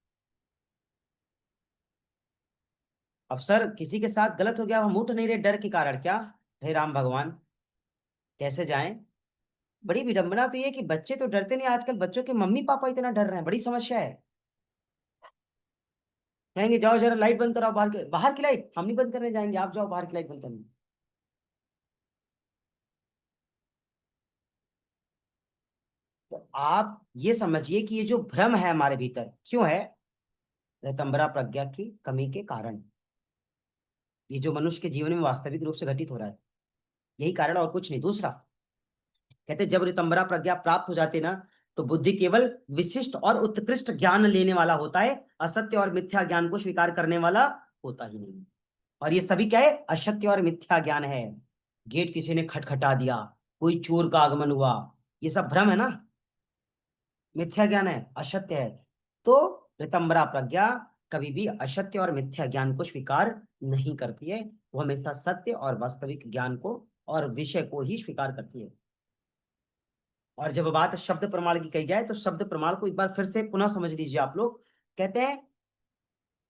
अब सर किसी के साथ गलत हो गया, हम उठ नहीं रहे डर के कारण, क्या हे राम भगवान, कैसे जाएं? बड़ी विडंबना तो ये है कि बच्चे तो डरते नहीं, आजकल बच्चों के मम्मी पापा इतना डर रहे हैं, बड़ी समस्या है। कहेंगे जाओ जरा लाइट बंद कराओ, बाहर की लाइट हम नहीं बंद करने जाएंगे, आप जाओ बाहर की लाइट बंद करने। तो आप ये समझिए कि ये जो भ्रम है हमारे भीतर क्यों है? ऋतंभरा प्रज्ञा की कमी के कारण। ये जो मनुष्य के जीवन में वास्तविक रूप से घटित हो रहा है, यही कारण और कुछ नहीं। दूसरा, कहते जब ऋतंभरा प्रज्ञा प्राप्त हो जाते ना, तो बुद्धि केवल विशिष्ट और उत्कृष्ट ज्ञान लेने वाला होता है, असत्य और मिथ्या ज्ञान को स्वीकार करने वाला होता ही नहीं। और ये सभी क्या है? असत्य और मिथ्या ज्ञान है। गेट किसी ने खटखटा दिया, कोई चोर का आगमन हुआ, ये सब भ्रम है ना, मिथ्या ज्ञान है, असत्य है। तो ऋतंभरा प्रज्ञा कभी भी असत्य और मिथ्या ज्ञान को स्वीकार नहीं करती है, वो हमेशा सत्य और वास्तविक ज्ञान को और विषय को ही स्वीकार करती है। और जब बात शब्द प्रमाण की कही जाए, तो शब्द प्रमाण को एक बार फिर से पुनः समझ लीजिए आप लोग। कहते हैं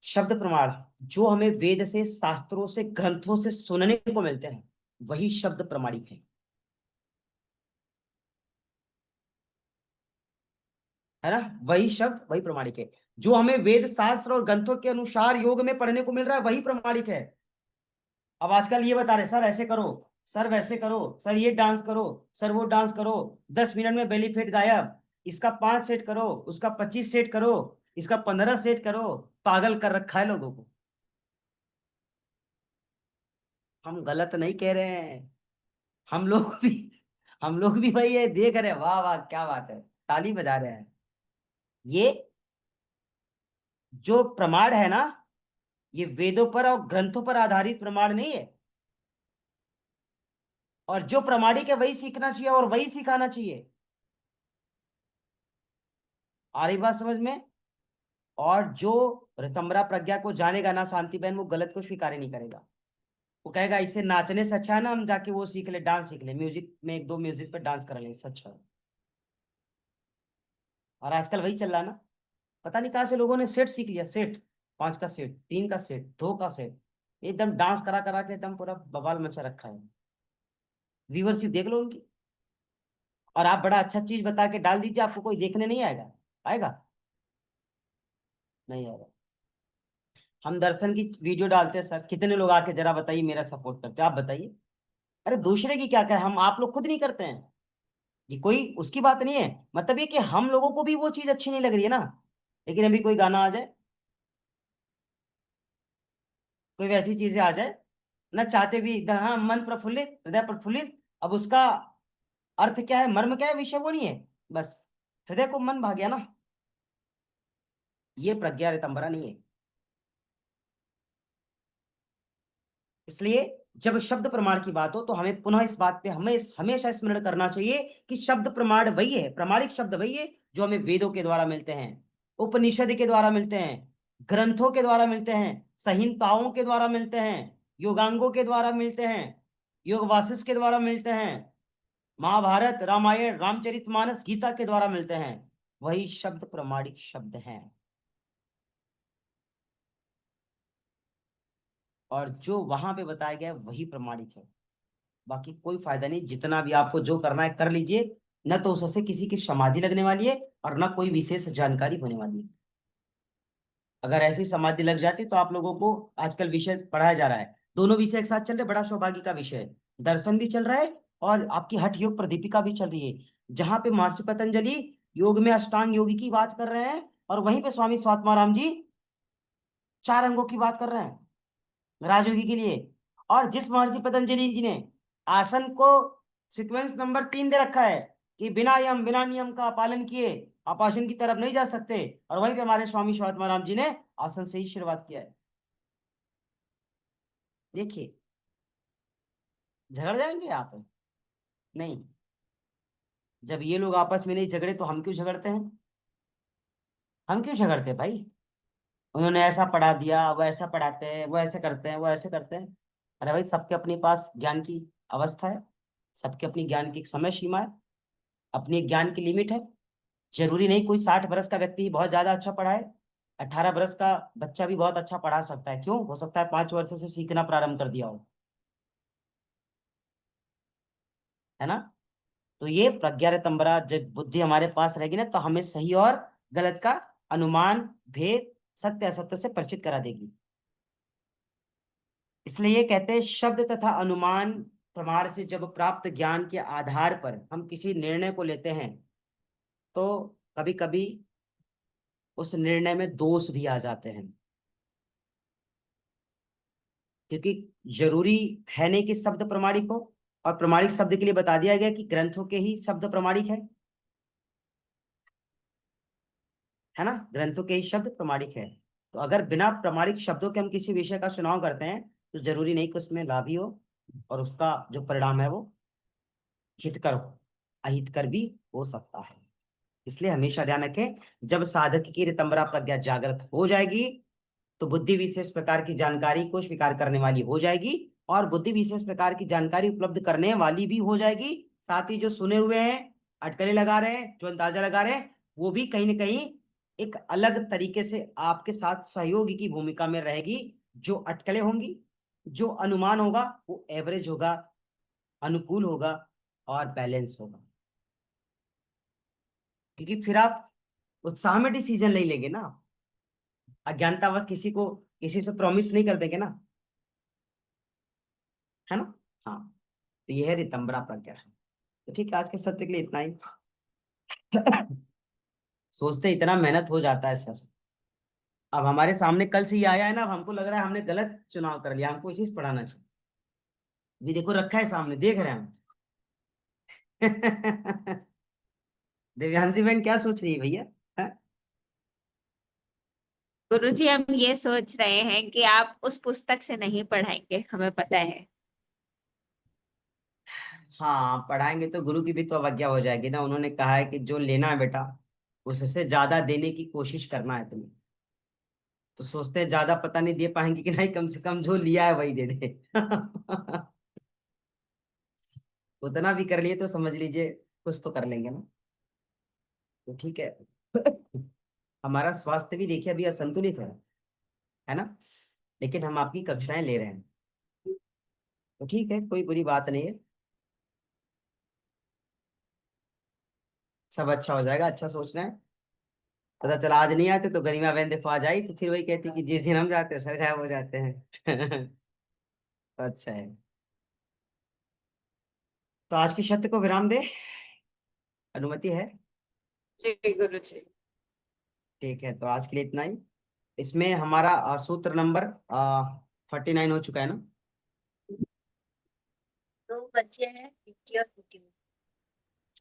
शब्द प्रमाण जो हमें वेद से, शास्त्रों से, ग्रंथों से सुनने को मिलते हैं, वही शब्द प्रमाणिक है ना, वही शब्द वही प्रमाणिक है। जो हमें वेद शास्त्र और ग्रंथों के अनुसार योग में पढ़ने को मिल रहा है, वही प्रमाणिक है। अब आजकल ये बता रहे सर ऐसे करो, सर वैसे करो, सर ये डांस करो, सर वो डांस करो, 10 मिनट में बेली फेट गायब, इसका 5 सेट करो, उसका 25 सेट करो, इसका 15 सेट करो। पागल कर रखा है लोगों को। हम गलत नहीं कह रहे हैं, हम लोग भी हम लोग भी भाई ये देख रहे हैं, वाह वाह क्या बात है, ताली बजा रहे हैं। ये जो प्रमाण है ना, ये वेदों पर और ग्रंथों पर आधारित प्रमाण नहीं है। और जो प्रमाणिक है वही सीखना चाहिए और वही सिखाना चाहिए। आ रही बात समझ में? और जो ऋतंभरा प्रज्ञा को जानेगा ना शांति बहन, वो गलत को स्वीकार ही नहीं करेगा। वो कहेगा इससे नाचने से अच्छा है ना हम जाके वो सीख ले, डांस सीख ले, म्यूजिक में एक दो म्यूजिक पे डांस कर ले, इससे अच्छा है। और आजकल वही चल रहा है ना। पता नहीं कहाँ से लोगों ने सेट सीख लिया, सेट, 5 का सेट, 3 का सेट, 2 का सेट, एकदम डांस करा करा के एकदम पूरा बवाल मचा रखा है। व्यूअरशिप देख लो उनकी। और आप बड़ा अच्छा चीज बता के डाल दीजिए, आपको कोई देखने नहीं आएगा? आएगा? नहीं आएगा। हम दर्शन की वीडियो डालते हैं सर, कितने लोग आके जरा बताइए मेरा सपोर्ट करते हैं, आप बताइए। अरे दूसरे की क्या कहे, हम आप लोग खुद नहीं करते हैं। ये कोई उसकी बात नहीं है, मतलब ये कि हम लोगों को भी वो चीज अच्छी नहीं लग रही है ना। लेकिन अभी कोई गाना आ जाए, कोई वैसी चीजें आ जाए ना, चाहते भी एकदम, हाँ मन प्रफुल्लित, हृदय प्रफुल्लित। अब उसका अर्थ क्या है, मर्म क्या है, विषय वो नहीं है, बस हृदय को मन भा गया ना। ये प्रज्ञा ऋतंभरा नहीं है। इसलिए जब शब्द प्रमाण की बात हो, तो हमें पुनः इस बात पे हमें हमेशा स्मरण करना चाहिए कि शब्द प्रमाण वही है, प्रमाणिक शब्द वही है, जो हमें वेदों के द्वारा मिलते हैं, उपनिषद के द्वारा मिलते हैं, ग्रंथों के द्वारा मिलते हैं, संहिताओं के द्वारा मिलते हैं, योगांगों के द्वारा मिलते हैं, योग वासिष्ठ के द्वारा मिलते हैं, महाभारत, रामायण, रामचरितमानस, गीता के द्वारा मिलते हैं। वही शब्द प्रमाणिक शब्द हैं। और जो वहां पे बताया गया है, वही प्रमाणिक है। बाकी कोई फायदा नहीं, जितना भी आपको जो करना है कर लीजिए, न तो उससे किसी की समाधि लगने वाली है और न कोई विशेष जानकारी होने वाली है। अगर ऐसी समाधि लग जाती तो आप लोगों को आजकल विषय पढ़ाया जा रहा है, दोनों विषय एक साथ चल रहे, बड़ा सौभाग्य का विषय है। दर्शन भी चल रहा है और आपकी हठ योग प्रदीपिका भी चल रही है, जहां पे महर्षि पतंजलि योग में अष्टांग योगी की बात कर रहे हैं और वहीं पे स्वामी स्वात्माराम जी 4 अंगों की बात कर रहे हैं राजयोगी के लिए। और जिस महर्षि पतंजलि जी ने आसन को सीक्वेंस नंबर 3 दे रखा है कि बिना यम बिना नियम का पालन किए आप आसन की तरफ नहीं जा सकते, और वहीं पे हमारे स्वामी स्वात्माराम जी ने आसन से ही शुरुआत किया है। देखिए, झगड़ जाएंगे आप? नहीं। जब ये लोग आपस में नहीं झगड़े तो हम क्यों झगड़ते हैं? हम क्यों झगड़ते हैं भाई? उन्होंने ऐसा पढ़ा दिया, वो ऐसा पढ़ाते हैं, वो ऐसे करते हैं, वो ऐसे करते हैं। अरे भाई, सबके अपने पास ज्ञान की अवस्था है, सबके अपनी ज्ञान की एक समय सीमा है, अपनी एक ज्ञान की लिमिट है। जरूरी नहीं कोई 60 बरस का व्यक्ति ही बहुत ज्यादा अच्छा पढ़ा है, 18 बरस का बच्चा भी बहुत अच्छा पढ़ा सकता है। क्यों? हो सकता है 5 वर्ष से सीखना प्रारंभ कर दिया हो, है ना? तो ये प्रज्ञा तंबरा जब बुद्धि हमारे पास रहेगी ना, तो हमें सही और गलत का अनुमान, भेद, सत्य असत्य से परिचित करा देगी। इसलिए ये कहते हैं शब्द तथा अनुमान प्रमाण से जब प्राप्त ज्ञान के आधार पर हम किसी निर्णय को लेते हैं तो कभी कभी उस निर्णय में दोष भी आ जाते हैं, क्योंकि जरूरी है नहीं कि शब्द प्रमाणिक हो, और प्रमाणिक शब्द के लिए बता दिया गया कि ग्रंथों के ही शब्द प्रमाणिक है ना, ग्रंथों के ही शब्द प्रमाणिक है। तो अगर बिना प्रमाणिक शब्दों के हम किसी विषय का चुनाव करते हैं तो जरूरी नहीं कि उसमें लाभ ही हो, और उसका जो परिणाम है वो हितकर हो, अहितकर भी हो सकता है। इसलिए हमेशा ध्यान रखें, जब साधक की रितंबरा प्रज्ञा जागृत हो जाएगी तो बुद्धि विशेष प्रकार की जानकारी को स्वीकार करने वाली हो जाएगी, और बुद्धि विशेष प्रकार की जानकारी उपलब्ध करने वाली भी हो जाएगी। साथ ही जो सुने हुए हैं, अटकलें लगा रहे हैं, जो अंदाजा लगा रहे हैं, वो भी कहीं ना कहीं एक अलग तरीके से आपके साथ सहयोगी की भूमिका में रहेगी। जो अटकलें होंगी, जो अनुमान होगा, वो एवरेज होगा, अनुकूल होगा और बैलेंस होगा। क्योंकि फिर आप उत्साह में डिसीजन ले लेंगे ना, अज्ञानतावश किसी को किसी से प्रॉमिस नहीं कर देंगे ना, है ना? हाँ, तो ये है रितंबरा प्रज्ञा है। तो ठीक है, आज के सत्र के लिए इतना ही। सोचते इतना मेहनत हो जाता है सर, अब हमारे सामने कल से ही आया है ना, अब हमको लग रहा है हमने गलत चुनाव कर लिया, हमको इसी से पढ़ाना चाहिए। भी देखो रखा है सामने, देख रहे हैं हम। दिव्यांशी बहन क्या सोच रही है भैया? हाँ? गुरुजी, हम ये सोच रहे हैं कि आप उस पुस्तक से नहीं पढ़ाएंगे, हमें पता है। हाँ, पढ़ाएंगे तो गुरु की भी तो अवज्ञा हो जाएगी ना। उन्होंने कहा है कि जो लेना है बेटा उससे ज्यादा देने की कोशिश करना है तुम्हें। तो सोचते हैं ज्यादा पता नहीं दे पाएंगे कि नहीं, कम से कम जो लिया है वही दे दे। उतना भी कर लिए तो समझ लीजिए कुछ तो कर लेंगे ना। तो ठीक है। हमारा स्वास्थ्य भी देखिए अभी असंतुलित है ना, लेकिन हम आपकी कक्षाएं ले रहे हैं, तो ठीक है, कोई बुरी बात नहीं है। सब अच्छा हो जाएगा, अच्छा सोचना है। पता चला आज नहीं आते तो गरिमा बहन देखो आ जाई, तो फिर वही कहती कि जिस दिन हम जाते हैं सर गायब हो जाते हैं। तो अच्छा है, तो आज की शर्त को विराम दे, अनुमति है? जी गुरुजी। ठीक है, तो आज के लिए इतना ही। इसमें हमारा सूत्र नंबर 49 हो चुका है ना? 2 बच्चे हैं, 50 और 51।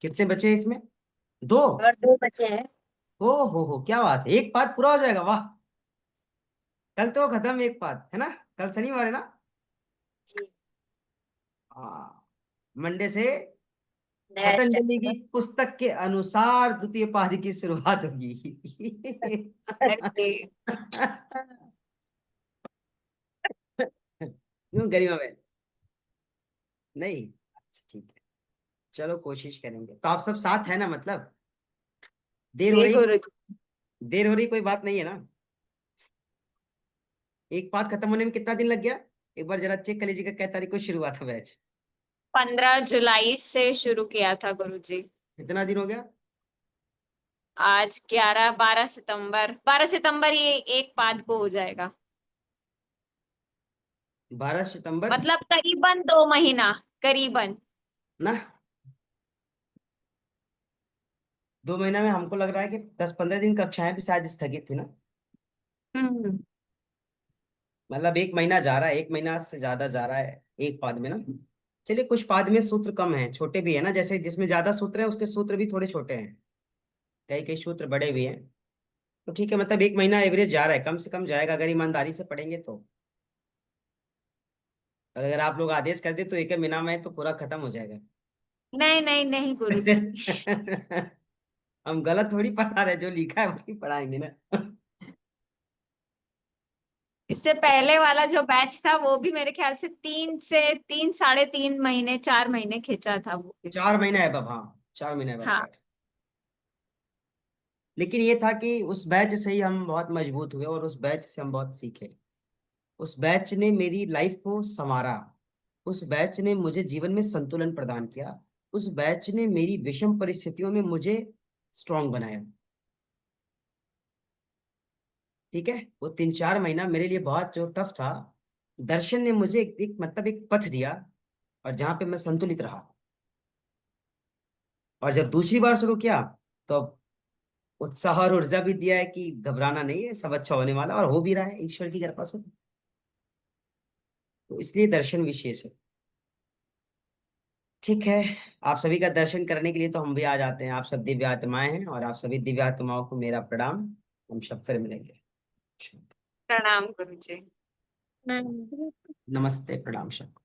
कितने बचे हैं इसमें? 2? और 2 बच्चे हैं। हो, क्या बात है, एक पाठ पूरा हो जाएगा, वाह। कल तो खत्म एक पाठ, है ना? कल शनिवार है ना? जी। हाँ, मंडे से नया पतंजलि की स्टार्ट। पुस्तक के अनुसार द्वितीय पाद की शुरुआत होगी। अरे, क्यों गरिमा में? नहीं? अच्छा ठीक है, चलो कोशिश करेंगे। तो आप सब साथ है ना, मतलब देर हो जी रही, गुरुजी। देर हो रही कोई बात नहीं है ना? एक पाठ खत्म होने में कितना दिन लग गया? एक बार जरा चेक कर लीजिएगा कै तारीख को शुरू हुआ था बैच। 15 जुलाई से शुरू किया था गुरुजी। कितना दिन हो गया? आज 12 सितंबर ये एक पाद को हो जाएगा। 12 सितंबर मतलब करीबन 2 महीना, करीबन। ना। 2 महीना में हमको लग रहा है कि 10-15 दिन कक्षाएं भी शायद स्थगित थी ना। हम्म। मतलब 1 महीना जा रहा है, 1 महीना से ज्यादा जा रहा है एक पाद में ना। चलिए, कुछ पाद में सूत्र कम है, छोटे भी है ना, जैसे जिसमें ज्यादा सूत्र है उसके सूत्र भी थोड़े छोटे हैं, कई कई सूत्र बड़े भी हैं। तो ठीक है, मतलब 1 महीना एवरेज जा रहा है, कम से कम जाएगा अगर ईमानदारी से पढ़ेंगे तो। और अगर आप लोग आदेश कर दे तो 1 महीना में तो पूरा खत्म हो जाएगा। नहीं नहीं नहीं गुरुजी। हम गलत थोड़ी पढ़ा रहे, जो लिखा है वही पढ़ाएंगे ना। इससे पहले वाला जो बैच था वो भी मेरे ख्याल से 3 से 3, 3.5 महीने, 4 महीने खींचा था वो भी। 4 महीना है बाबा, हाँ 4 महीना है बाबा हाँ। शायद। लेकिन ये था कि उस बैच से ही हम बहुत मजबूत हुए और उस बैच से हम बहुत सीखे। उस बैच ने मेरी लाइफ को संवारा। उस बैच ने मुझे जीवन में संतुलन प्रदान किया। उस बैच ने मेरी विषम परिस्थितियों में मुझे स्ट्रांग बनाया। ठीक है, वो 3-4 महीना मेरे लिए बहुत जो टफ था, दर्शन ने मुझे मतलब एक पथ दिया, और जहां पे मैं संतुलित रहा। और जब दूसरी बार शुरू किया तो उत्साह और ऊर्जा भी दिया है कि घबराना नहीं है, सब अच्छा होने वाला, और हो भी रहा है ईश्वर की कृपा से। तो इसलिए दर्शन विशेष है। ठीक है, आप सभी का दर्शन करने के लिए तो हम भी आ जाते हैं। आप सब दिव्य आत्माएं हैं, और आप सभी दिव्य आत्माओं को मेरा प्रणाम। हम सब फिर मिलेंगे। प्रणाम गुरुजी। मैं नमस्ते, प्रणाम सबको।